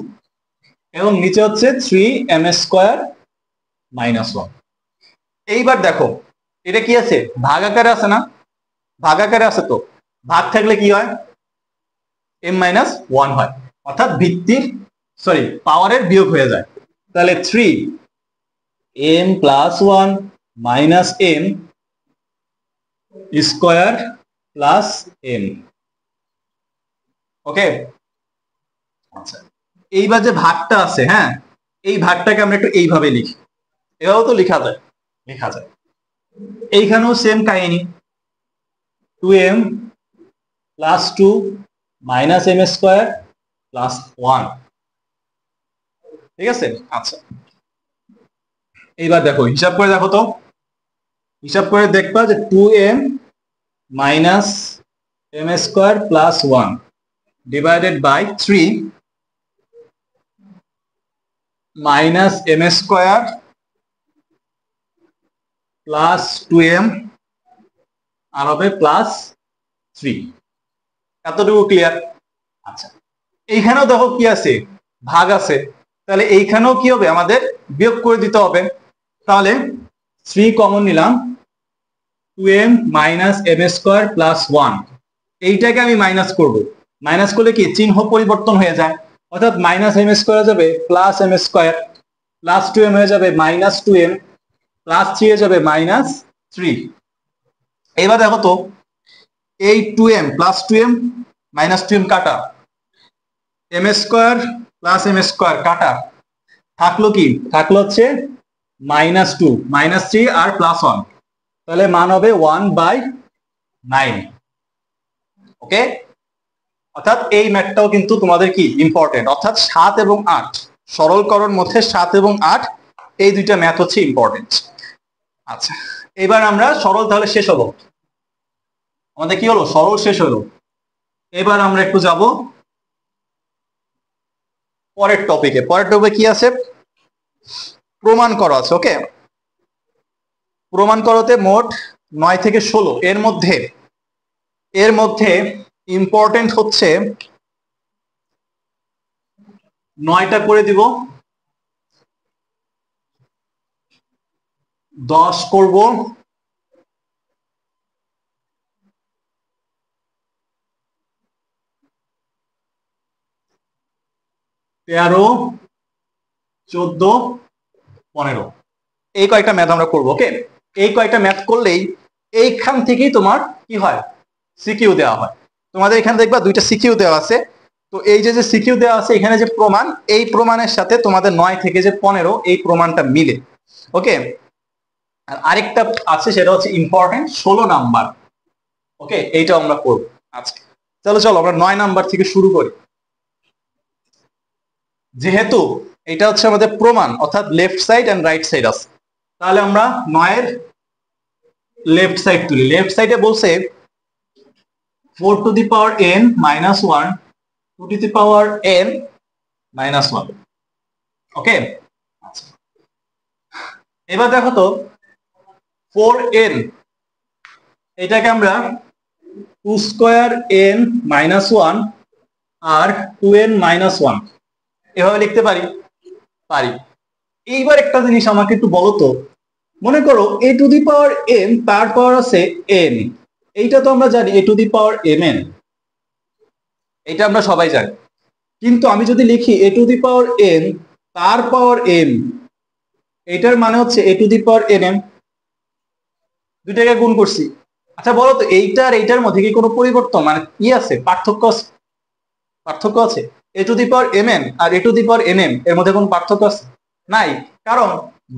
এবং নিচে হচ্ছে 3m স্কোয়ার মাইনাস 1। এইবার দেখো এটা কি আছে, ভাগ আকারে আছে না, ভাগ আকারে আছে, তো ভাগ থাকলে কি হয়, m-1 হয়, অর্থাৎ ভিত্তির পাওয়ারের বিয়োগ হয়ে যায়। তাহলে 3m+1 - m square plus m। ওকে, আচ্ছা এইবার যে ভাগটা আছে, হ্যাঁ এই ভাগটাকে আমরা একটু এইভাবে লিখি, এভাবেও তো লেখা যায়। এইখানেও সেম কাহিনী, 2m+2 - m² + 1। ঠিক আছে, আচ্ছা এইবার দেখো, হিসাব করে দেখো তো, হিসাব করে দেখবা যে 2m - m² + 1 divided by 3 - m² plus 2m আর হবে +3। এতটুকু ক্লিয়ার? আচ্ছা এইখানেও দেখো কি আছে, ভাগ আছে, তাহলে এইখানেও কি হবে, আমাদের বিয়োগ করে দিতে হবে। তাহলে 3 কমন নিলাম, 2m - m² + 1, এইটাকে আমি মাইনাস করব, মাইনাস করলে কি চিহ্ন পরিবর্তন হয়ে যায়, অর্থাৎ -m² যাবে +m², +2m হয়ে যাবে -2m, +3 হয়ে যাবে -3। এবার দেখো তো, এই 2m + 2m -2m কাটা, m² + m² কাটা, থাকলো কি, থাকলো হচ্ছে -2, -3 আর +1, তাহলে মান হবে 1/9। ওকে, অর্থাৎ এই ম্যাথটাও কিন্তু তোমাদের কি ইম্পর্টেন্ট, অর্থাৎ 7 এবং 8 সরলকরণ মধ্যে 7 এবং 8 এই দুইটা ম্যাথ হচ্ছে ইম্পর্টেন্ট। আচ্ছা এবার আমরা সরল তাহলে শেষ হলো, আমাদের কি হলো, সরল শেষ হলো। এবার আমরা একটু যাব পরের টপিকে। পরের টপিকে কি আছে, প্রমাণ করা আছে। ওকে, প্রমাণ করতে মোট 9 থেকে 16, এর মধ্যে ইম্পর্টেন্ট হচ্ছে 9টা করে দিব, 10 করব, 13, 14, 15 এই কয়েকটা ম্যাথ আমরা করবো। ওকে, এই কয়েকটা ম্যাথ করলেই এইখান থেকেই তোমার কি হয়, সিকিউ দেওয়া হয়। তোমাদের এখানে দেখবা দুইটা সিকিউ দেওয়া আছে, তো এই যে সিকিউ দেওয়া আছে এখানে যে প্রমাণ, এই প্রমাণের সাথে তোমাদের 9 থেকে যে 15 এই প্রমাণটা মিলে। ওকে, আর আরেকটা আছে সেটা হচ্ছে ইম্পর্টেন্ট 16 নাম্বার। ওকে, এইটাও আমরা করবো আজকে। চলো আমরা 9 নাম্বার থেকে শুরু করি। যেহেতু এটা হচ্ছে আমাদের প্রমাণ, অর্থাৎ left side and right side আছে, তাহলে আমরা 9 এর লেফট সাইড তুলি। লেফট সাইডে বলছে 4n - 1 2n - 1। ওকে, আচ্ছা এবার দেখো তো 4n এটাকে আমরা 2n - 1 আর 2n - 1 এভাবে লিখতে পারি। এইবার একটা জিনিস আমাকে একটু বলো তো, মনে করো a⁴n তার পাওয়ার আছে n, এইটা তো আমরা জানি a⁴mn, এটা আমরা সবাই জানি। কিন্তু আমি যদি লিখি a⁴n তার পাওয়ার m, এটার মানে হচ্ছে a⁴nm, দুইটাকে গুণ করছি। আচ্ছা বলো তো এইটার এইটার মধ্যে কি কোনো পরিবর্তন মানে কি আছে, পার্থক্য আছে? a⁴mn আর a⁴nm এর মধ্যে কোনো পার্থক্য আছে? নাই, কারণ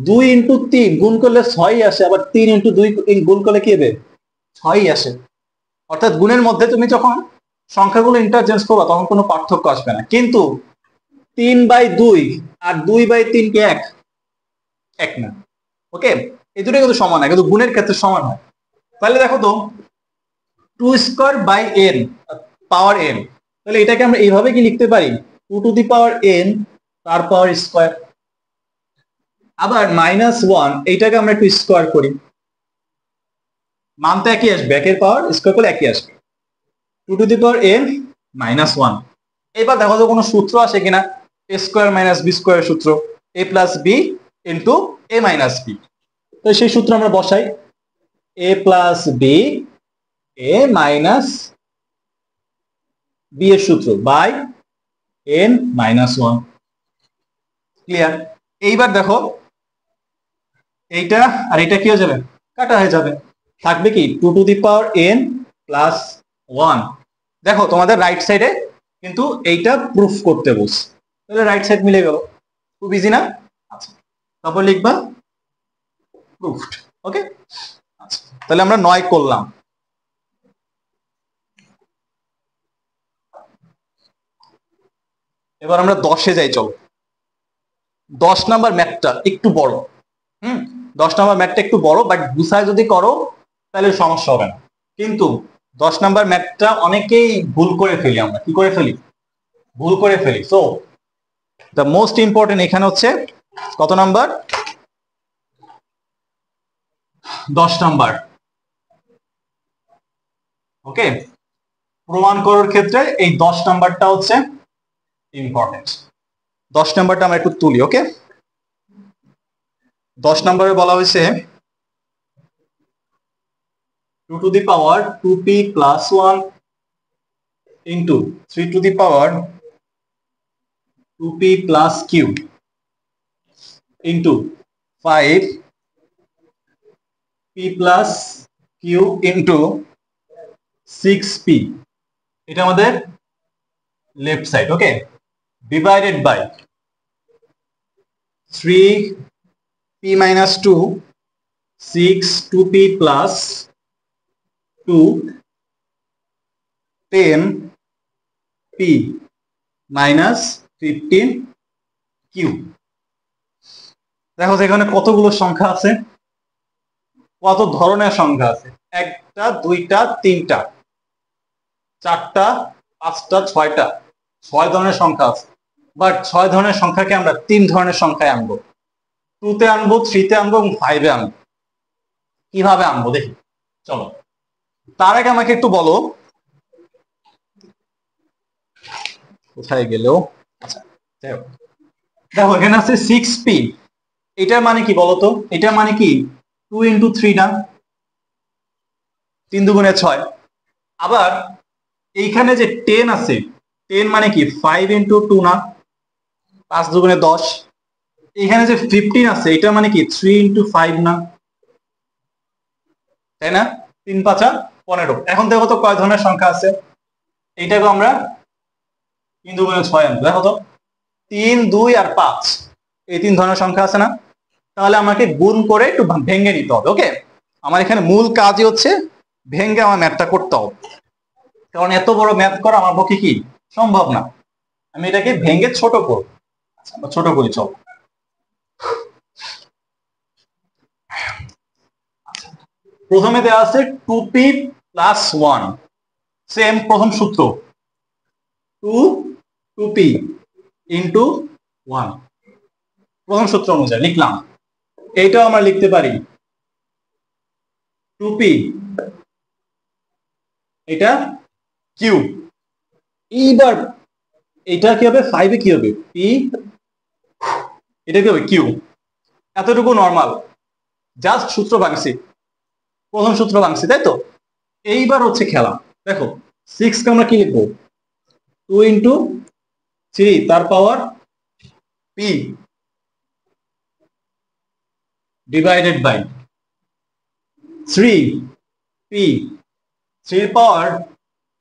2 × 3 গুণ করলে 6 আসে, আবার 3 × 2 গুণ করলে কি হবে, 6 আসে। অর্থাৎ গুণের মধ্যে তুমি যখন সংখ্যাগুলো ইন্টারচেঞ্জ করবা তখন কোনো পার্থক্য আসবে না। কিন্তু 3/2 আর 2/3 কি এক না। ওকে, এই দুটো কিন্তু সমান হয়, কিন্তু গুণের ক্ষেত্রে সমান হয়। তাহলে দেখো তো 2² পাওয়ার n, তাহলে এটাকে আমরা এইভাবে কি লিখতে পারি, 2n তার পাওয়ার স্কয়ার। আবার -1 এইটাকে আমরা একটু স্কয়ার করি, মান তো একই আসবে, ব্যাকের পাওয়ার স্কয়ার করলে একই আসবে, 2n - 1। এবার দেখো তো কোনো সূত্র আসে কিনা, a² - b² সূত্র, a + b × a - b। তো সেই সূত্র আমরা বসাই, a plus b a minus b এর সূত্র by n minus one. Clear? এইবার দেখো এইটা আর এটা কি হয়ে যাবে, কাটা হয়ে যাবে, থাকবে কি two to the power n plus one. দেখো তোমাদের রাইট সাইডে কিন্তু এইটা প্রুফ করতে বস, তাহলে রাইট সাইড মিলে গেল, খুব ইজি না? আচ্ছা, তারপর লিখবা প্রুফড। ওকে, আচ্ছা তাহলে আমরা 9 করলাম। এবার আমরা 10-এ যাই, চলো। 10 নাম্বার ম্যাথটা একটু বড়। 10 নাম্বার ম্যাথটা একটু বড়, বাট গুছায় যদি করো তাহলে সমস্যা হবে না। কিন্তু 10 নাম্বার ম্যাথটা অনেকেই ভুল করে ফেলি, আমরা কি করে ফেলি, ভুল করে ফেলি। সো দ্য মোস্ট ইম্পর্টেন্ট এখানে হচ্ছে কত নাম্বার, 10 নাম্বার। ওকে, প্রমাণ করার ক্ষেত্রে এই 10 নাম্বারটা হচ্ছে ইম্পর্টেন্ট। 10 নাম্বারটা আমরা একটু তুলি। ওকে, 10 নম্বরে বলা হয়েছে 2 to the power 2p plus 1 into 3 to the power 2p plus q into 5p plus q into 6p, এটা আমাদের left side. Okay, divided by 3p minus 2 6 2p plus 2 10p minus 15q। দেখো এখানে কতগুলো সংখ্যা আছে, কত ধরনের সংখ্যা আছে, একটা দুইটা তিনটা চারটা পাঁচটা ছয়টা, 6 ধরনের সংখ্যা আছে। বাট 6 ধরনের সংখ্যাকে আমরা 3 ধরনের সংখ্যায় আনবো, 2-তে আনবো, 3-তে আনবো এবং 5-এ আনবো। কিভাবে আনবো দেখি, চলো। তার আগে আমাকে একটু বলো, কোথায় গেলেও, আচ্ছা দেখো এখানে আছে 6p, এটার মানে কি বলতো, এটার মানে কি 2 into 3 না, 3 দুগুণে 6। আবার এইখানে যে 10 আছে, 10 মানে কি 5 into 2 না, 5 দুগুণে 10। এখানে যে 15 আছে, এটা মানে কি 3 into 5 না, তাই না? 3 5 15। এখন দেখো তো কয় ধরনের সংখ্যা আছে, এইটাকে আমরা 3 দুগুণে 6 আনবো। দেখো তো 3 2 আর 5, এই 3 ধরনের সংখ্যা আছে না, তাহলে আমাকে গুণ করে একটু ভেঙে নিতে হবে। ওকে, আমার এখানে মূল কাজই হচ্ছে ভেঙে আমার ম্যাথটা করতে হবে, কারণ এত বড় ম্যাথ করা আমার পক্ষে কি সম্ভব না। আমি এটাকে ভেঙে ছোট করব। আচ্ছা, আমরা ছোট করি, চল। প্রথমে দেওয়া আছে 2p plus 1, সেম প্রথম সূত্র 2p into 1, প্রথম সূত্র অনুযায়ী লিখলাম। এইটাও আমরা লিখতে পারি 2p, এটা কিউ। এইবার এটা কি হবে, 5-এ কি হবে p, এটা কি হবে কিউ। এতটুকু নরমাল, জাস্ট সূত্র ভাঙছি, প্রথম সূত্র ভাঙছি, তাই তো? এইবার হচ্ছে খেলা। দেখো 6 কে আমরা কি লিখবো, 2 into 3 তার পাওয়ার p ডিভাইডেড বাই 3p, 3 পাওয়ার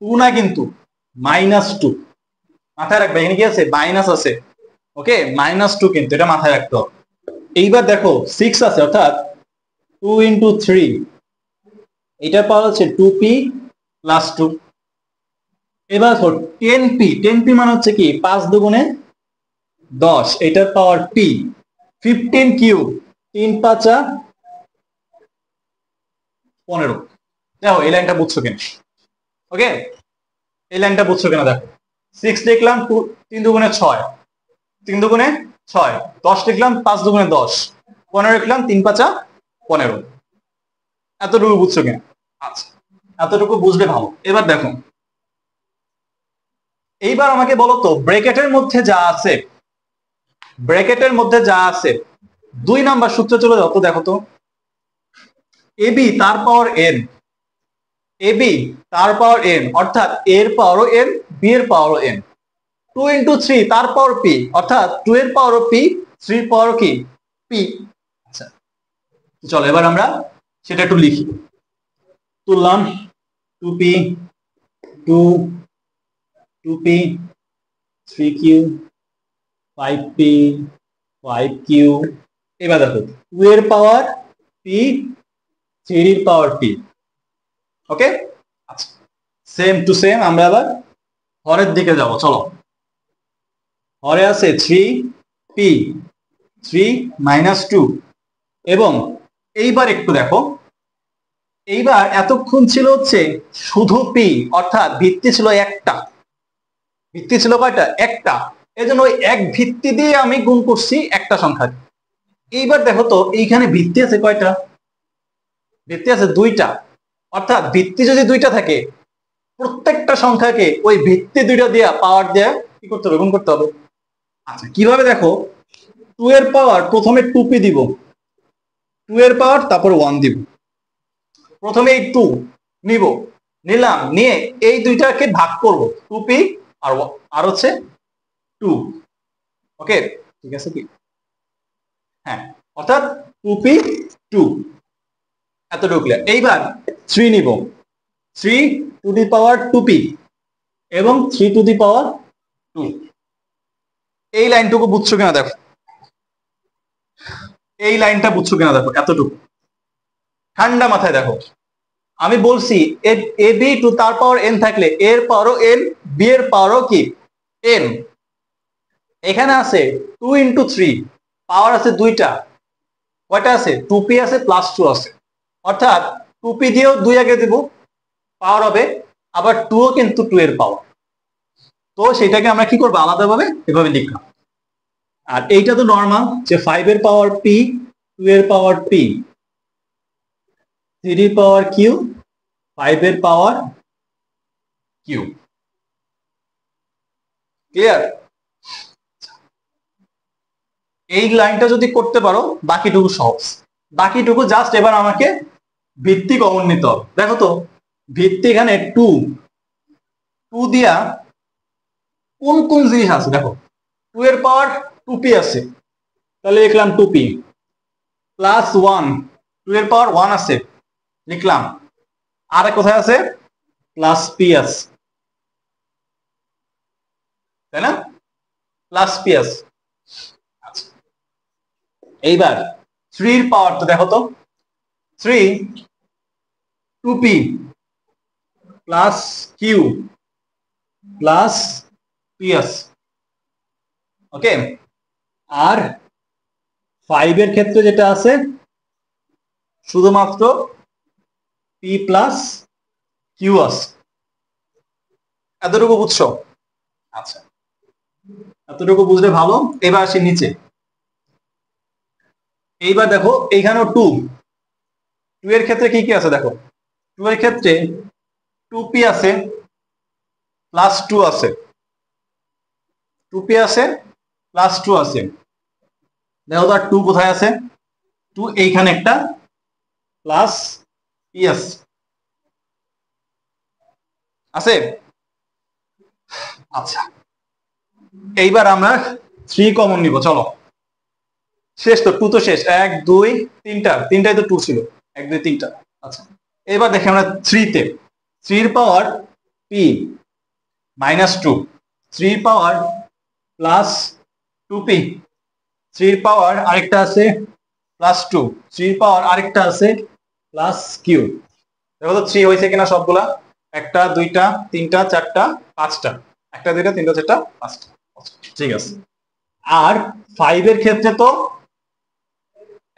2 না কিন্তু -2, মাথায় রাখবে এখানে কি আছে, মাইনাস আছে। ওকে, -2 কিন্তু, এটা মাথায় রাখতে হবে। এইবার দেখো 6 আছে, অর্থাৎ 2 into 3, এটার পাওয়ার হচ্ছে 2p plus 2। এবার 10p মানে হচ্ছে কি 5 দুগুণে 10, এটার পাওয়ার p, 15 কিউব 3 5 15। দেখো এই লাইনটা বুঝছো কিনা, ওকে এই লাইনটা বুঝছো কিনা দেখো, 6 লিখলাম 3 দুগুণে 6, 3 দুগুণে 6, 10 লিখলাম 5 দুগুণে 10, 15 লিখলাম 3 5 15। এতটুকু বুঝছো কিনা? আচ্ছা, এতটুকু বুঝলে ভালো। এবার দেখো, এইবার আমাকে বলো তো ব্র্যাকেটের মধ্যে যা আছে, ব্র্যাকেটের মধ্যে যা আছে 2 নাম্বার সূত্রে চলে যাও তো। দেখো তো এবি তার পাওয়ার এন, এবি তার পাওয়ার এন অর্থাৎ এর পাওয়ারও এন, বি এর পাওয়ারও এন। 2 ইন্টু 3 তার পাওয়ার পি অর্থাৎ 2 এর পাওয়ারও পি, 3 পাওয়ারও কি পি। আচ্ছা চলো এবার আমরা সেটা একটু লিখি। তুললাম 2p 2 2p 3q 5p 5q। এবার দেখো 2 এর পাওয়ার পি, 3 এর পাওয়ার পি। ওকে আচ্ছা সেম টু সেম আমরা আবার হরের দিকে যাব। চলো হরে আছে 3p 3 মাইনাস 2 এবং এইবার একটু দেখো, এইবার এতক্ষণ ছিল হচ্ছে শুধু পি অর্থাৎ ভিত্তি ছিল একটা, ভিত্তি ছিল কয়টা একটা, এজন্য ওই এক ভিত্তি দিয়ে আমি গুণ করছি একটা সংখ্যা। এইবার দেখো তো এইখানে ভিত্তি আছে কয়টা, ভিত্তি আছে দুইটা, অর্থাৎ ভিত্তি যদি দুইটা থাকে প্রত্যেকটা সংখ্যাকে ওই ভিত্তি দুইটা দিয়ে পাওয়ার দিয়ে কি করতে হবে, গুণ করতে হবে। আচ্ছা কিভাবে দেখো, 2 এর পাওয়ার প্রথমে 2p দিব, 2 এর পাওয়ার তারপর 1 দিব। প্রথমে এই 2 নিব, নিলাম, নিয়ে এই দুইটাকে ভাগ করব 2p আর হচ্ছে 2। ওকে ঠিক আছে কি, হ্যাঁ অর্থাৎ 2p 2 এতটুকু ক্লিয়ার। এইবার 3 নিব, 3 টু দি পাওয়ার 2p এবং 3 টু দি পাওয়ার 2। এই লাইনটুকু বুঝছো কিনা দেখো, এই লাইনটা বুঝছো কিনা দেখো, এতটুকু ঠান্ডা মাথায় দেখো। আমি বলছি এ বি টু তার পাওয়ার এন থাকলে এর পাওয়ারও এন, বি এর পাওয়ারও কি এন। এখানে আছে 2 ইন্টু 3 পাওয়ার আছে দুইটা, কয়টা আছে 2p আছে প্লাস 2 আছে, অর্থাৎ 2p দিয়েও 2 আগে দেব পাওয়ার হবে, আবার 2 ও কিন্তু 2 এর পাওয়ার। তো সেটাকে আমরা কি করবো আলাদাভাবে এভাবে লিখলাম। আর এইটা তো নর্মাল যে 5 এর পাওয়ার পি, 2 এর পাওয়ার পি, 3 এর পাওয়ার কিউ, 5 এর পাওয়ার কিউ। ক্লিয়ার? এই লাইনটা যদি করতে পারো বাকিটুকু সহজ, বাকিটুকু জাস্ট এবার আমাকে ভিত্তি কমন নিতে হবে। দেখো তো ভিত্তি এখানে 2 দিয়া কোন কোন জিনিস আছে দেখো, 2 এর পাওয়ার 2p আছে তাহলে লিখলাম 2p প্লাস 1, 2 এর পাওয়ার 1 আছে লিখলাম, আর কোথায় আছে প্লাস p আছে, তাই না, প্লাস p আছে। আচ্ছা এইবার 3 এর পাওয়ার তো দেখো তো 3 2p plus q plus p আছে। ওকে আর 5 এর ক্ষেত্রে যেটা আছে শুধুমাত্র p প্লাস q আছে। এতটুকু বুঝছো? আচ্ছা এতটুকু বুঝলে ভালো। এবার আসি নিচে, এইবার দেখো এইখানেও 2 এর ক্ষেত্রে কি কি আছে দেখো, 2 এর ক্ষেত্রে 2p আছে প্লাস 2 আছে, 2p আছে প্লাস 2 আছে। দেখো তো আর 2 কোথায় আছে, 2 এইখানে একটা প্লাস p আছে। আচ্ছা এইবার আমরা 3 কমন নিব, চলো শেষ তো 2 তো শেষ, 1 2 তিনটাই তো 2 ছিল, 1 2 3টা। আচ্ছা এবার দেখি আমরা 3 তে 3 এর পাওয়ার p minus 2, 3 power plus 2p, 3 এর পাওয়ার আরেকটা আছে প্লাস 2, 3 এর পাওয়ার আরেকটা আছে প্লাস q। দেখো তো 3 হয়েছে কিনা সবগুলা, একটা দুইটা তিনটা চারটা পাঁচটা, একটা দুইটা তিনটা চারটা পাঁচটা, ঠিক আছে। আর 5 এর ক্ষেত্রে তো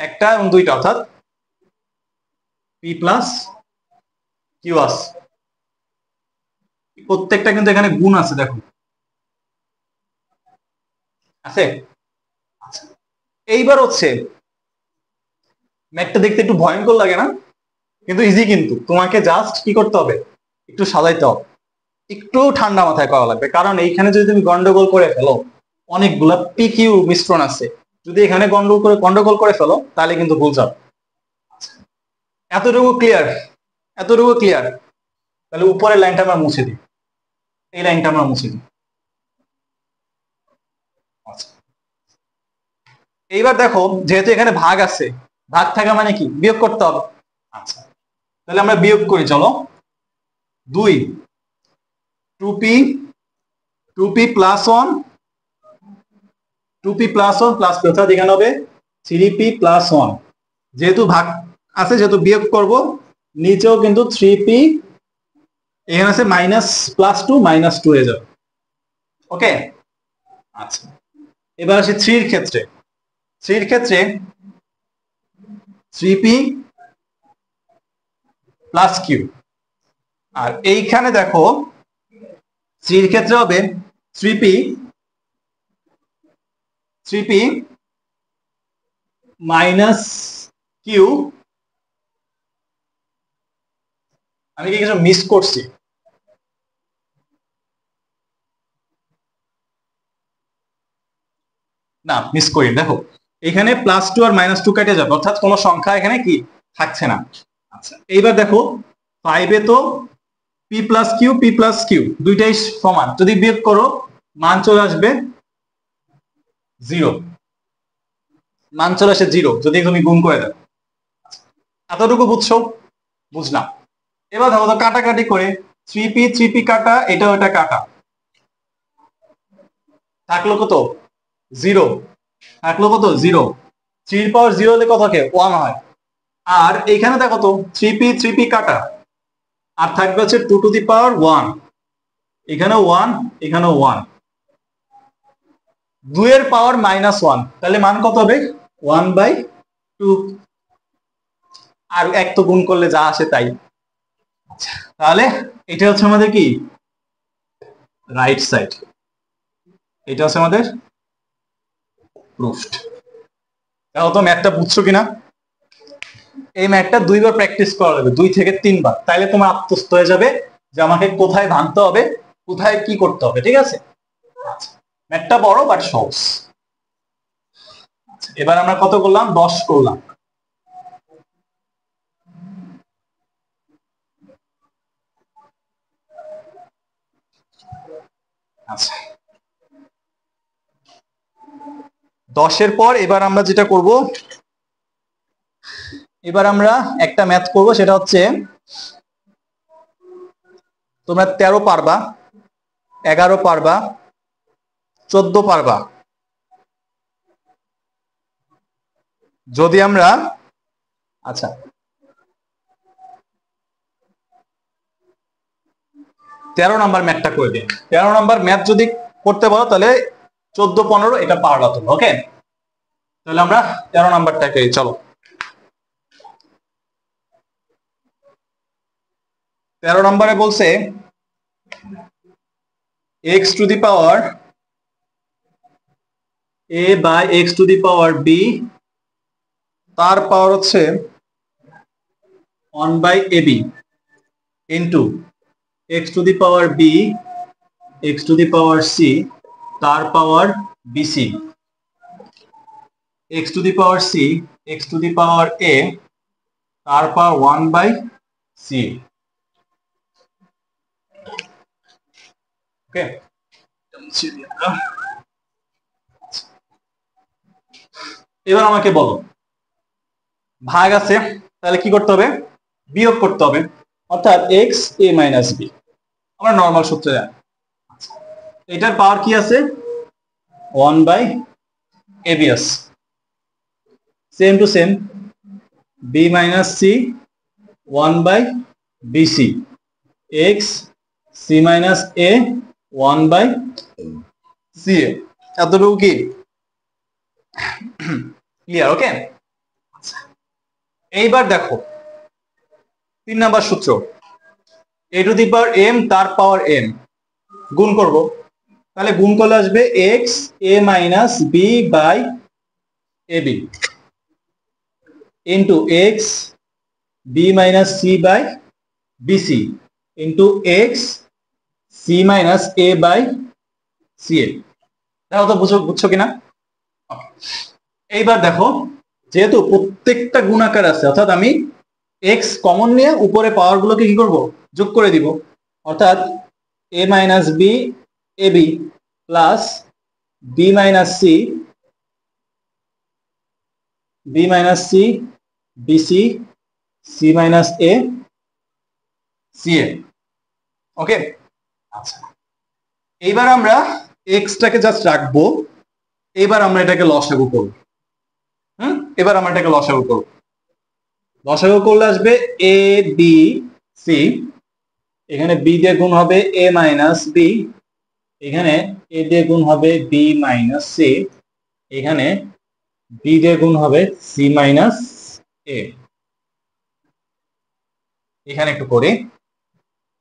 একটা এবং দুইটা অর্থাৎ p প্লাস q আছে, প্রত্যেকটা কিন্তু এখানে গুণ আছে দেখো আছে। আচ্ছা এইবার হচ্ছে ম্যাথটা দেখতে একটু ভয়ঙ্কর লাগে না, কিন্তু ইজি, কিন্তু তোমাকে জাস্ট কি করতে হবে একটু সাজাইতে হবে, একটু ঠান্ডা মাথায় করা লাগবে, কারণ এইখানে যদি তুমি গন্ডগোল করে ফেলো অনেকগুলা পি কিউ মিশ্রণ আছে, যদি এখানে গন্ডগোল করে ফেলো তাহলে কিন্তু ভুল যাবে। এতটুকু ক্লিয়ার? এতটুকু ক্লিয়ার? তাহলে উপরের লাইনটা আমরা মুছে দিই, এই লাইনটা আমরা মুছে দিই। আচ্ছা, এইবার দেখো যেহেতু এখানে ভাগ আছে, ভাগ থাকা মানে কি বিয়োগ করতে হবে। আচ্ছা, তাহলে আমরা বিয়োগ করি, চলো। 2 2p 2p plus 1 2p plus 1 plus p, অর্থাৎ এখানে হবে 3p প্লাস 1। যেহেতু ভাগ আছে যেহেতু বিয়োগ করব, নিচেও কিন্তু 3p, এখানে আছে মাইনাস প্লাস 2 মাইনাস 2 হয়ে যাবে। ওকে, আচ্ছা এবার আসি 3 এর ক্ষেত্রে। 3 এর ক্ষেত্রে 3p প্লাস q, আর এইখানে দেখো 3 এর ক্ষেত্রে হবে 3p মাইনাস q। আমি কি কিছু মিস করছি? না, মিস করি। দেখো এখানে প্লাস 2 আর মাইনাস 2 কেটে যাবে, অর্থাৎ কোনো সংখ্যা এখানে কি থাকছে না। আচ্ছা, এইবার দেখো 5 এ তো p প্লাস কিউ দুইটাই সমান, যদি বিয়োগ করো মান চলে আসবে 0, মান চলে আসে 0 যদি তুমি গুণ করে দাও। এতটুকু বুঝছো? বুঝলাম। এবার দেখো তো কাটাকাটি করে 3p কাটা, এটা ওটা কাটা, থাকলো কত 0, থাকলো কত 0। 3 পাওয়ার 0 হলে কত থাকে 1 হয়। আর এখানে দেখো তো 3p কাটা, আর থাকবে হচ্ছে 2 টু দি পাওয়ার 1, এখানেও 1 এখানেও 1, 2 এর পাওয়ার মাইনাস 1, তাহলে মান কত হবে 1/2। আর এক তো গুণ করলে যা আসে তাই। তাহলে এটা হচ্ছে আমাদের কি রাইট সাইড, এটা হচ্ছে আমাদের প্রুফড। দেখো তো ম্যাথটা বুঝছো কিনা? এই ম্যাথটা 2 বার প্র্যাকটিস করা লাগবে, 2 থেকে 3 বার, তাইলে তোমার আত্মস্থ হয়ে যাবে যে আমাকে কোথায় ভাঙতে হবে, কোথায় কি করতে হবে। ঠিক আছে, ম্যাথটা বড় বাট সহজ। এবার আমরা কত করলাম 10 করলাম। আচ্ছা, 10 এর পর এবার আমরা যেটা করব, এবার আমরা একটা ম্যাথ করব, সেটা হচ্ছে তোমরা 13 পারবা, 11 পারবা, 14 পারবা। যদি আমরা আচ্ছা 13 নাম্বার ম্যাথটা করে দিই। 13 নাম্বার ম্যাথ যদি করতে পারো তাহলে 14 15 এটা পারলা তুমি। ওকে, তাহলে আমরা 13 নাম্বারটা করি, চলো। 13 নম্বরে বলছে x to the power a by x to the power b, তার পাওয়ার হচ্ছে 1/ab into x to the power b x to the power c, তার power bc, x to the power c x to the power a, তার পাওয়ার 1/c। ওকে, এবার আমাকে বলো ভাগ আছে, তাহলে কি করতে হবে বিয়োগ করতে হবে, অর্থাৎ x a মাইনাস b, আমরা নর্মাল সূত্রে জানি। এটার পাওয়ার কি আছে 1/ab আছে, same to same b minus c 1/bc, x c minus a 1/ca। এতটুকু কি ক্লিয়ার? ওকে, এইবার দেখো 3 নাম্বার সূত্র, a to the power m তার পাওয়ার m গুণ করব, তাহলে গুণ করলে আসবে x a minus b by ab into x b minus c by bc into x c minus a by ca। দেখো তো বুঝছো কিনা? এইবার দেখো যেহেতু প্রত্যেকটা গুণাকার আছে, অর্থাৎ আমি এক্স কমন নিয়ে উপরে পাওয়ার গুলোকে কি করব, যোগ করে দিব। অর্থাৎ A minus B A B plus B minus C B minus C B C C minus A C A. Okay, আচ্ছা এইবার আমরা এক্সটাকে জাস্ট রাখবো। এবার আমরা এটাকে লসাগু করব। এবার আমরা এটাকে লসাগু করব। লসাগু করলে আসবে এ বি সি, এখানে বি দিয়ে গুণ হবে এ মাইনাস বি, এখানে এ দিয়ে গুণ হবে বি মাইনাস সি, এখানে বি দিয়ে গুণ হবে সি মাইনাস এ। এখানে একটু করি,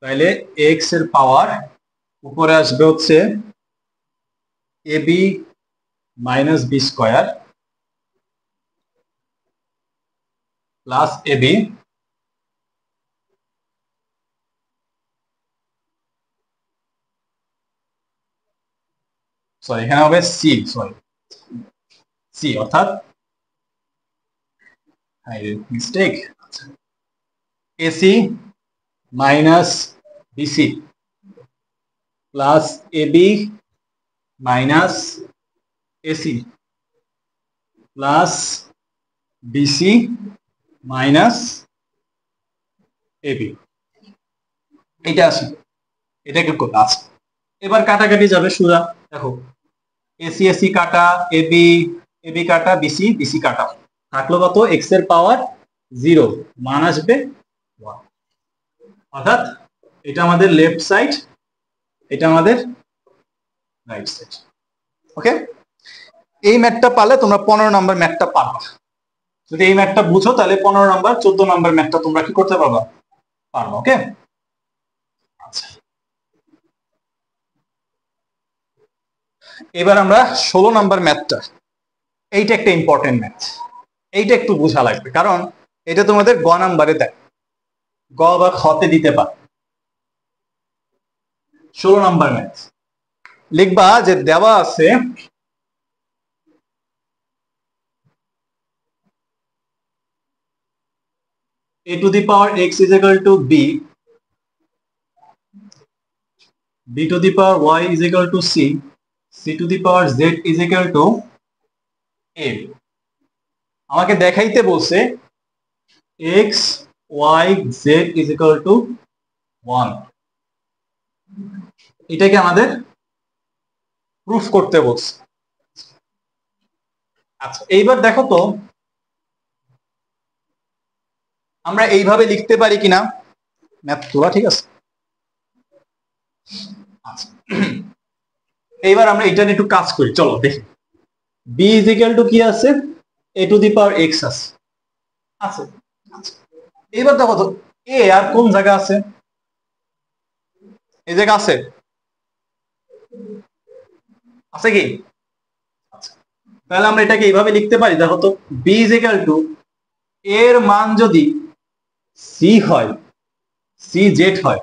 তাহলে এক্স এর পাওয়ার উপরে আসবে হচ্ছে A B minus B square plus A B sorry এখানে হবে সি, সরি সি অর্থাৎ mistake, AC minus BC plus AB minus AC plus BC minus AB. এটা আছে, এটা কি আছে। এবার কাটাকাটি যাবে সোজা, দেখো এসি এসি কাটা, এবি এবি কাটা, বিসি বিসি কাটা, থাকলো কত, এক্স এর পাওয়ার 0, মান আসবে 1। অর্থাৎ এটা আমাদের লেফট সাইড, এটা আমাদের রাইট সাইড। ওকে, এই ম্যাথটা পারলে তোমরা 15 নম্বর ম্যাথটা পারবা। যদি এই ম্যাথটা বুঝো তাহলে 15 নম্বর 14 নম্বর ম্যাথটা তোমরা কি করতে পারবা, পারবা। ওকে, আচ্ছা এবার আমরা 16 নম্বর ম্যাথটা, এইটা একটা ইম্পর্টেন্ট ম্যাথ, এইটা একটু বোঝা লাগবে কারণ এটা তোমাদের গ নাম্বারে দেয়, গ বা খতে দিতে পারে। 16 নম্বর ম্যাথ লিখবা যে দেওয়া আছে a to the power x is equal to b, b to the power y is equal to c, c to the power z is equal to a। আমাকে দেখাইতে বলছে x y z is equal to 1, এটাকে আমাদের proof করতে বলছে। আচ্ছা এইবার দেখো তো আমরা এইভাবে লিখতে পারি কিনা ম্যাথ তোলা, ঠিক আছে। আচ্ছা এইবার আমরা এটা নিয়ে একটু কাজ করি, চলো দেখি। b is equal to কি আছে, a to the power x আছে, আছে। এইবার দেখো তো a আর কোন জায়গা আছে, এই জায়গা আছে, আছে কি, তাহলে আমরা এটাকে এইভাবে লিখতে পারি, দেখো তো b is equal to এর মান যদি c হয়, c z হয়,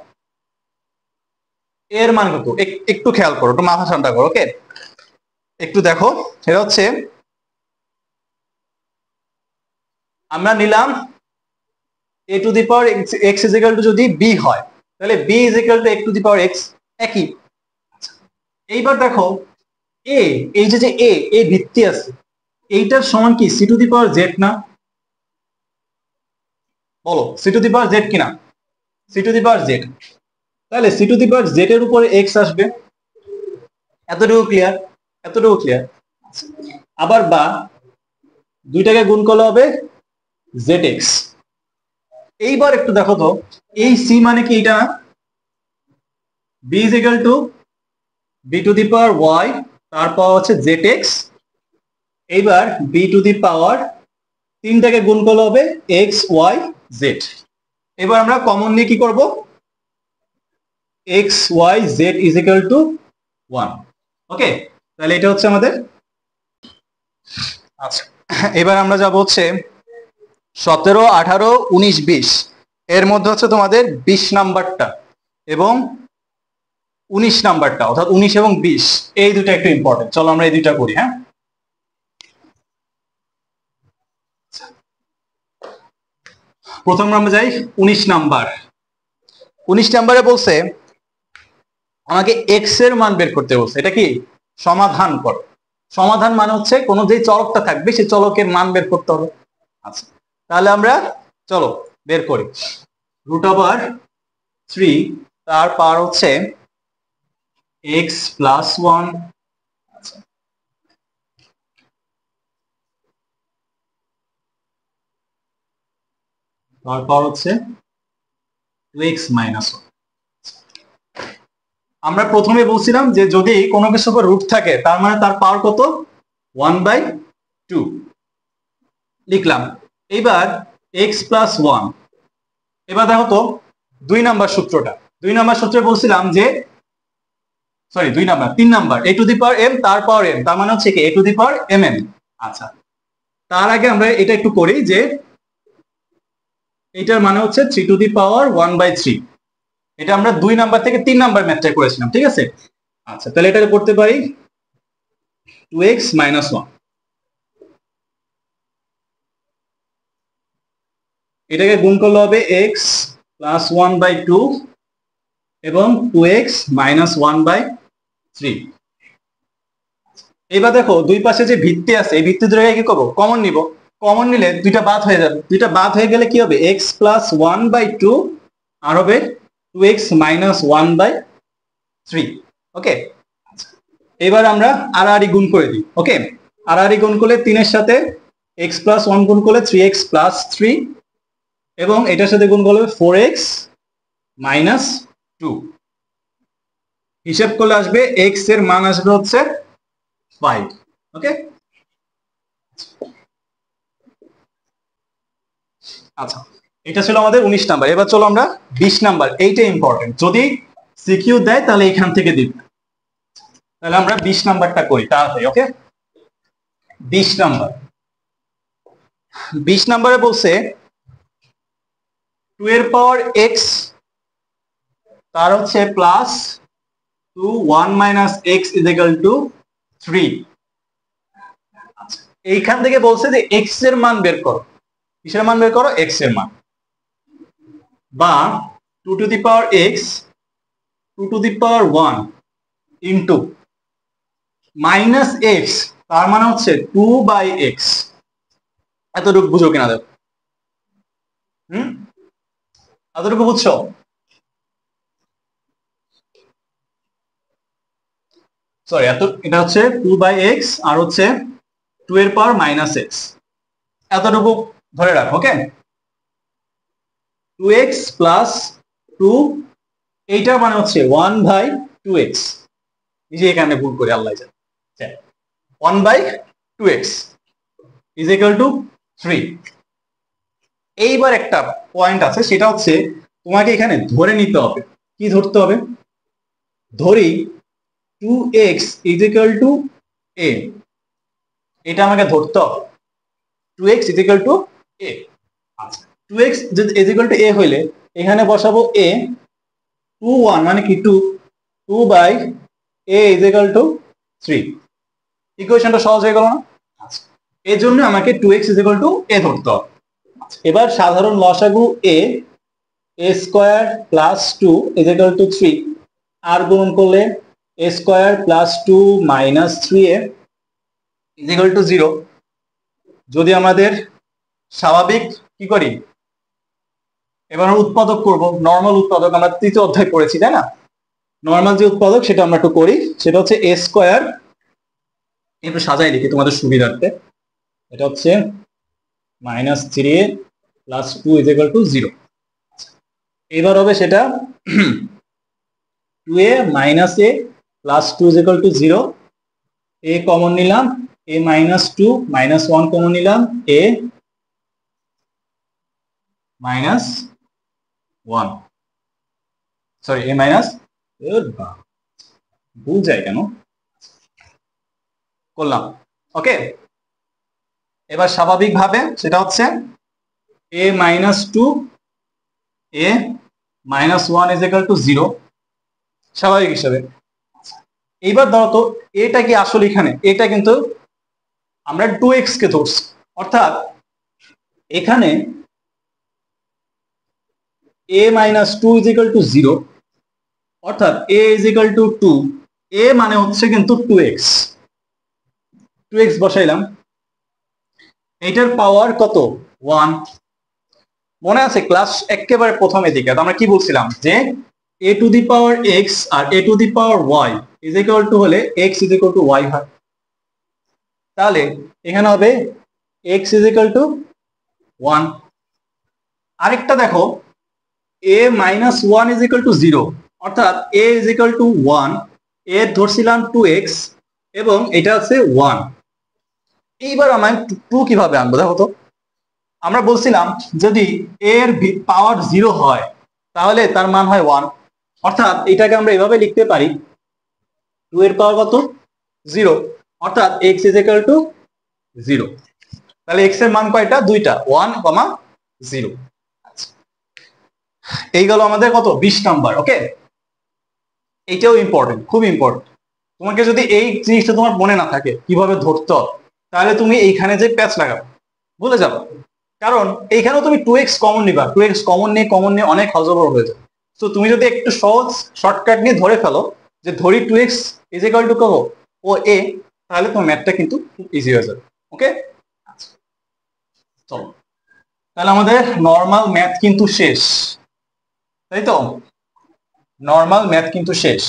এর মান কত, একটু খেয়াল করো, একটু মাথা ঠান্ডা করো। ওকে, একটু দেখো, সেটা হচ্ছে আমরা নিলাম a to the power x is equal to যদি b হয় তাহলে b is equal to a to the power x, একই। এইবার দেখো a, এই যে a ভিত্তি আছে, এইটার সমান কি c to the power z না, বলো c to the power z কিনা, c to the power z, তাহলে c to the power z এর উপরে x আসবে, এতটুকু ক্লিয়ার, এতটুকু ক্লিয়ার। আবার বা দুইটাকে গুণ করলে হবে zx। এইবার একটু দেখো তো এই c মানে কি এটা না, b is equal to b to the power y, তারপর হচ্ছে zx, এইবার b to the power তিনটাকে গুণ করলে হবে x y z। এবার আমরা কমন নিয়ে কি করব, x y z is equal to 1। ওকে, তাহলে এটা হচ্ছে আমাদের। আচ্ছা এবার আমরা যাব হচ্ছে 17 18 19 20, এর মধ্যে হচ্ছে তোমাদের 20 নাম্বারটা এবং 19 নাম্বারটা, অর্থাৎ 19 এবং 20, এই দুটো একটু ইম্পর্টেন্ট। চলো আমরা এই দুইটা করি। হ্যাঁ, প্রথম আমরা যাই 19 নাম্বার। 19 নাম্বারে বলছে আমাকে এক্স এর মান বের করতে বলছে। এটা কি সমাধান করো। সমাধান মানে হচ্ছে কোনো যে চলকটা থাকবে সেই চলকের মান বের করতে হবে। আচ্ছা, তাহলে আমরা চলো বের করি। √3 তার পাওয়ার হচ্ছে x + 1। আচ্ছা, তার পাওয়ার হচ্ছে 2x - 1। আমরা প্রথমে বলছিলাম যে যদি কোনো কিছুর উপর রুট থাকে তার মানে তার পাওয়ার কত, 1/2 লিখলাম। এবার x + 1। এবার দেখো তো 2 নাম্বার সূত্রটা। 2 নাম্বার সূত্রে বলছিলাম যে সরি 3 নাম্বার a⁴m তার পাওয়ার m, তার মানে হচ্ছে কি a⁴mn। আচ্ছা, তার আগে আমরা এটা একটু করি যে এটার মানে হচ্ছে 3⁻1/3। এটা আমরা 2 নাম্বার থেকে 3 নাম্বার ম্যাথটা করেছিলাম, ঠিক আছে। আচ্ছা, তাহলে এটা করতে পারি 2x - 1। এটাকে গুণ করলে হবে x + 1/2 এবং 2x - 1/3। এবার দেখো দুই পাশে যে ভিত্তি আছে এই ভিত্তি দুটোকে কি করব, কমন নিব। কমন নিলে দুইটা বাদ হয়ে যাবে। দুইটা বাদ হয়ে গেলে কি হবে, x + 1/2 আর হবে 2x - 1/3। ওকে, এবার আমরা আড়াআড়ি গুণ করে দিই। ওকে, আড়াআড়ি গুণ করলে 3 এর সাথে x + 1 গুণ করলে 3x + 3 এবং এটার সাথে গুণ করলে 4x - 2। হিসাব করলে আসবে x এর মান আসবে হচ্ছে 5। ওকে, আচ্ছা, এটা ছিল আমাদের 19 নাম্বার। এবার চলো আমরা 20 নাম্বার। এইটা ইম্পর্টেন্ট, যদি সিকিউ দেয় তাহলে এখান থেকে দিবে। তাহলে আমরা 20 নাম্বারটা করি তাড়াতাড়ি। ওকে, 20 নাম্বার। 20 নাম্বারে বলছে 2 এর পাওয়ার x তার হচ্ছে +2 1 - x = 3। এইখান থেকে বলছে যে x এর মান বের করো। কিসের মান বের করো, x এর মান। বা 2⁻x 2⁻1 ইন্টু -x তার মানে হচ্ছে 2/x। এতটুকু বুঝো কিনা দেখো। এতটুকু বুঝছো? সরি, এটা হচ্ছে 2/x আর হচ্ছে 2 এর পাওয়ার -x। এতটুকু ধরে রাখো। ওকে, 2x + 2 এইটার মানে হচ্ছে 1/2x। এই যে এখানে ভুল করে আল্লাহ জানে। 1/2x = 3। এইবার একটা পয়েন্ট আছে, সেটা হচ্ছে তোমাকে এখানে ধরে নিতে হবে। কি ধরতে হবে, ধরি 2x = a। এটা আমাকে ধরতে হবে 2x = a। আচ্ছা, 2x = a হইলে এখানে বসাবো a, 2 1 মানে কি 2/a = 3। ইকুয়েশনটা সহজ হয়ে গেল না? আচ্ছা, এর জন্য আমাকে 2x = a ধরতে হবে। এবার সাধারণ লসাগু a² + 2 = 3 আর গুণ করলে a² + 2 - 3a = 0। যদি আমাদের স্বাভাবিক কি করি, এবার উৎপাদক করব। নরমাল উৎপাদক আমরা তৃতীয় অধ্যায় পড়েছি, তাই না? নরমাল যে উৎপাদক সেটা আমরা একটু করি। সেটা হচ্ছে a², একটু সাজাই লিখি তোমাদের সুবিধার্থে। এটা হচ্ছে -3a + 2 = 0। এবার হবে সেটা 2a - a + 2 = 0। a কমন নিলাম, a - 2 -1 কমন নিলাম, a -1 সরি a ভুল যায় কেন করলাম। ওকে, এবার স্বাভাবিকভাবে সেটা হচ্ছে a - 2 a -1 = 0 স্বাভাবিক হিসাবে। এইবার ধরো তো এটা কি আসলে এখানে, এটা কিন্তু আমরা 2x কে ধরছি, অর্থাৎ এখানে a minus two is equal to 0, অর্থাৎ a is equal to 2, a মানে হচ্ছে কিন্তু 2x, 2x বসাইলাম, এইটার পাওয়ার কত 1। মনে আছে ক্লাস একেবারে প্রথমের দিকে আমরা কি বলছিলাম যে a to the power x আর a to the power y is equal to হলে x is equal to y হয়। তাহলে এখানে হবে x ইজ ইকুয়াল টু 1। আরেকটা দেখো a minus 1 is equal two 0, অর্থাৎ a is equal two 1, a ধরছিলাম 2x এবং এটা আছে 1। এইবার আমি 2 কিভাবে আনবো দেখো তো। আমরা বলছিলাম যদি a এর পাওয়ার 0 হয় তাহলে তার মান হয় 1, অর্থাৎ এটাকে আমরা এভাবে লিখতে পারি 2 এর পাওয়ার কত 0, অর্থাৎ x ইজ ইকুয়াল টু 0। তাহলে x এর মান কয়টা দুইটা 1, 0। এই গেল আমাদের কত 20 নাম্বার। ওকে, এইটাও ইম্পর্টেন্ট, খুব ইম্পর্টেন্ট। তোমাকে যদি এই জিনিসটা তোমার মনে না থাকে কিভাবে ধরতে হবে, তাহলে তুমি এইখানে যে প্যাচ লাগাবে ভুলে যাবে, কারণ এইখানেও তুমি 2x কমন নিবা, 2x কমন নিয়ে অনেক হজবর হয়ে যাবে। তো তুমি যদি একটু সহজ শর্টকাট নিয়ে ধরে ফেলো যে ধরি 2x ইজ ইকুয়াল টু কত ও a, তাহলে তোমার ম্যাথটা কিন্তু খুব ইজি হয়ে যাবে। ওকে, চলো তাহলে আমাদের নর্মাল ম্যাথ কিন্তু শেষ, তাই তো? নর্মাল ম্যাথ কিন্তু শেষ।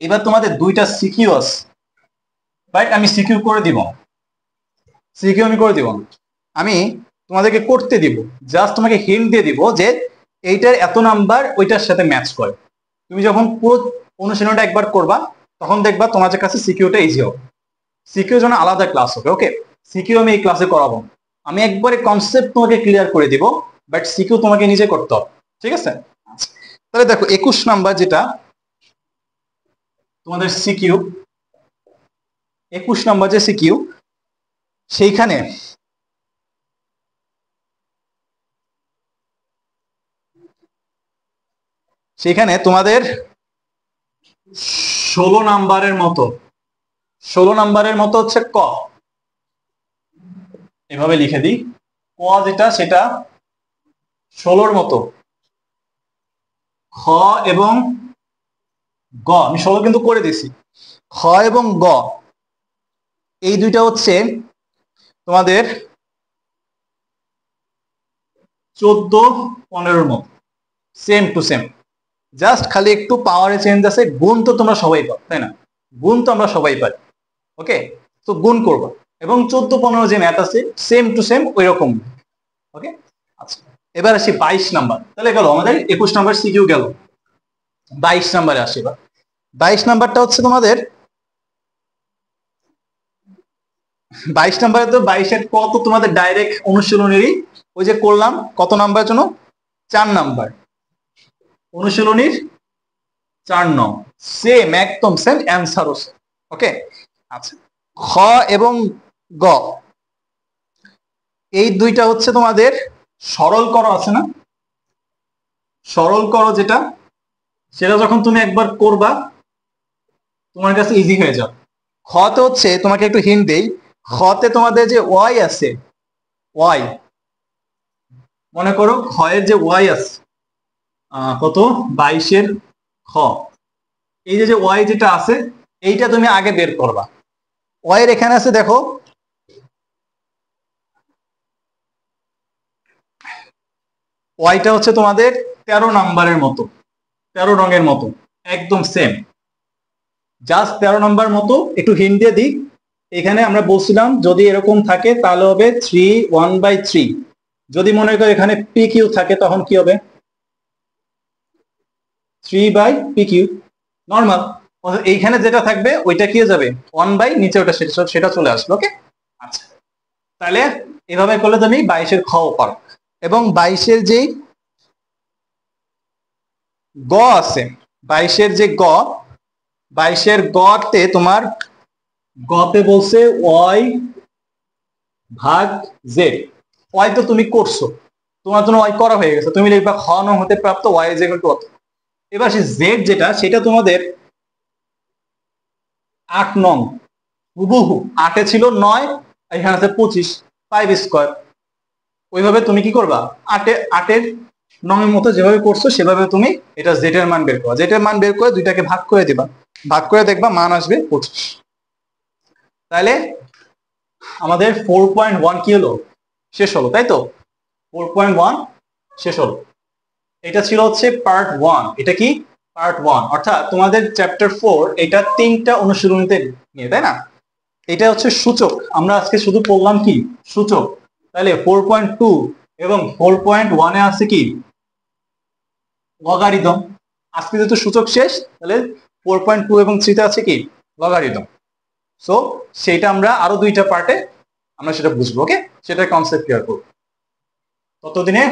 এবার তোমাদের দুইটা সিকিউ আছে, রাইট? আমি সিকিউ করে দিব, সিকিউ আমি করে দিব না, আমি তোমাদেরকে করতে দিব, জাস্ট তোমাকে হিন্ট দিয়ে দিব যে এইটার এত নাম্বার ওইটার সাথে ম্যাচ করে। তুমি যখন পুরো অনুশীলনটা একবার করবা তখন দেখবা তোমাদের কাছে সিকিউটা ইজি হবে। সিকিউ জন্য আলাদা ক্লাস হবে। ওকে, সিকিউ আমি এই ক্লাসে করাবো, আমি একবারে কনসেপ্ট তোমাকে ক্লিয়ার করে দিব, বাট সিকিউ তোমাকে নিজে করতে হবে। ঠিক আছে, তাহলে দেখো 21 নাম্বার যেটা তোমাদের সিকিউ, 21 নাম্বার যে সিকিউ, সেইখানে তোমাদের 16 নাম্বারের মতো, 16 নাম্বারের মতো হচ্ছে ক, এভাবে লিখে দিই, ক যেটা সেটা 16র মতো, খ এবং গ আমি 16 কিন্তু করে দিছি, খ এবং গ এই দুইটা হচ্ছে তোমাদের 14-15 মতো, সেম টু সেম, জাস্ট খালি একটু পাওয়ারে চেঞ্জ আছে। গুণ তো তোমরা সবাই পাও, তাই না? গুণ তো আমরা সবাই পাই। ওকে, তো গুণ করবা এবং 14-15 যে ম্যাথ আছে সেম টু সেম ওই রকম। ওকে, আচ্ছা এবার আসি 22 নাম্বার। তাহলে গেল আমাদের 21 নাম্বার সিকিউ গেল, 22 নাম্বারে আসি। এবার 22 নাম্বারটা হচ্ছে তোমাদের 22 নাম্বারে তো 22-এর কত তোমাদের ডাইরেক্ট অনুশীলনেরই ওই যে করলাম কত নাম্বার জন্য 4 নাম্বার, অনুশীলনীর 4 নং, সেম একদম সেম অ্যান্সার হচ্ছে। ওকে, আচ্ছা খ এবং গ এই দুইটা হচ্ছে তোমাদের সরল করো আছে না, সরল করো যেটা, সেটা যখন তুমি একবার করবা তোমার কাছে ইজি হয়ে যাবে। খতে হচ্ছে তোমাকে একটু হিন্ট দেই, খতে তোমাদের যে ওয়াই আছে, ওয়াই মনে করো খয়ের যে ওয়াই আছে কত 22-এর খ, এই যে ওয়াই যেটা আছে এইটা তুমি আগে বের করবা। ওয়াই এর এখানে আছে দেখো ওয়াইটা হচ্ছে তোমাদের 13 নাম্বারের মতো, 13 রঙের মতো, একদম সেম, জাস্ট 13 নাম্বার মতো। একটু হিন্ট দিয়ে দিই, এখানে আমরা বলছিলাম যদি এরকম থাকে তাহলে হবে 3/1/3, যদি মনে করো এখানে পি কিউ থাকে তখন কি হবে 3/pq নর্মাল, এইখানে যেটা থাকবে ওইটা কি যাবে 1 বাই নিচে ওটা সেটা চলে আসবে। ওকে, আচ্ছা তাহলে এভাবে করলে তুমি 22-এর খ পারো। এবং 22-এর যে গ আছে, 22-এর যে গ, 22-এর গতে তোমার গতে বলছে ওয়াই ভাগ জেড, ওয়াই তো তুমি করছো, তোমার জন্য ওয়াই করা হয়ে গেছে, তুমি লিখবা খ নং হতে প্রাপ্ত ওয়াই ইজ ইকুয়াল টু কত। এবার সে জেড যেটা সেটা তোমাদের 8 নং, হুবহু 8-এ ছিল 9, এখানে আছে 25, 5 স্কয়ার। ওইভাবে তুমি কি করবা 8-এর নর্মের মতো যেভাবে করছো সেভাবে তুমি এটা জেড এর মান বের করো, জেড এর মান বের করে দুইটাকে ভাগ করে দিবা, ভাগ করে দেখবা মান আসবে 25। তাহলে আমাদের 4.1 কি হলো, শেষ হলো, তাই তো? 4.1 শেষ হলো। এটা ছিল হচ্ছে পার্ট 1। এটা কি পার্ট 1, অর্থাৎ তোমাদের চ্যাপ্টার 4 এটা 3টা অনুশীলনীতে নিয়ে, তাই না? এটা হচ্ছে সূচক, আমরা আজকে শুধু পড়লাম কি সূচক। তাহলে 4.2 এবং 4.1 এ আছে কি লগারিদম। আজকে যেহেতু সূচক শেষ, তাহলে 4.2 এবং 3 তে আছে কি লগারিদম। সো সেটা আমরা আরো 2টা পার্টে আমরা সেটা বুঝবো, ওকে? সেটা কনসেপ্ট ক্লিয়ার করবো। ততদিনে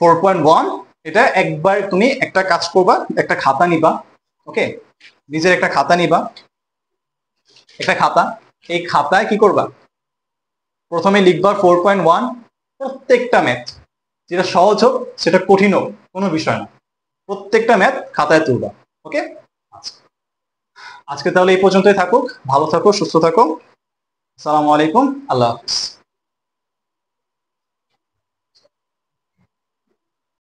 4.1 এটা একবার তুমি একটা কাজ করবা, একটা খাতা নিবা, ওকে? নিজের একটা খাতা নিবা, একটা খাতা, এই খাতায় কি করবা, প্রথমে লিখবা 4.1, প্রত্যেকটা ম্যাথ, যেটা সহজ হোক সেটা কঠিন হোক কোনো বিষয় না, প্রত্যেকটা ম্যাথ খাতায় তুলবা, ওকে? আচ্ছা, আজকে তাহলে এই পর্যন্তই থাকুক। ভালো থাকো, সুস্থ থাকো। আসসালামু আলাইকুম, আল্লাহ হাফিজ।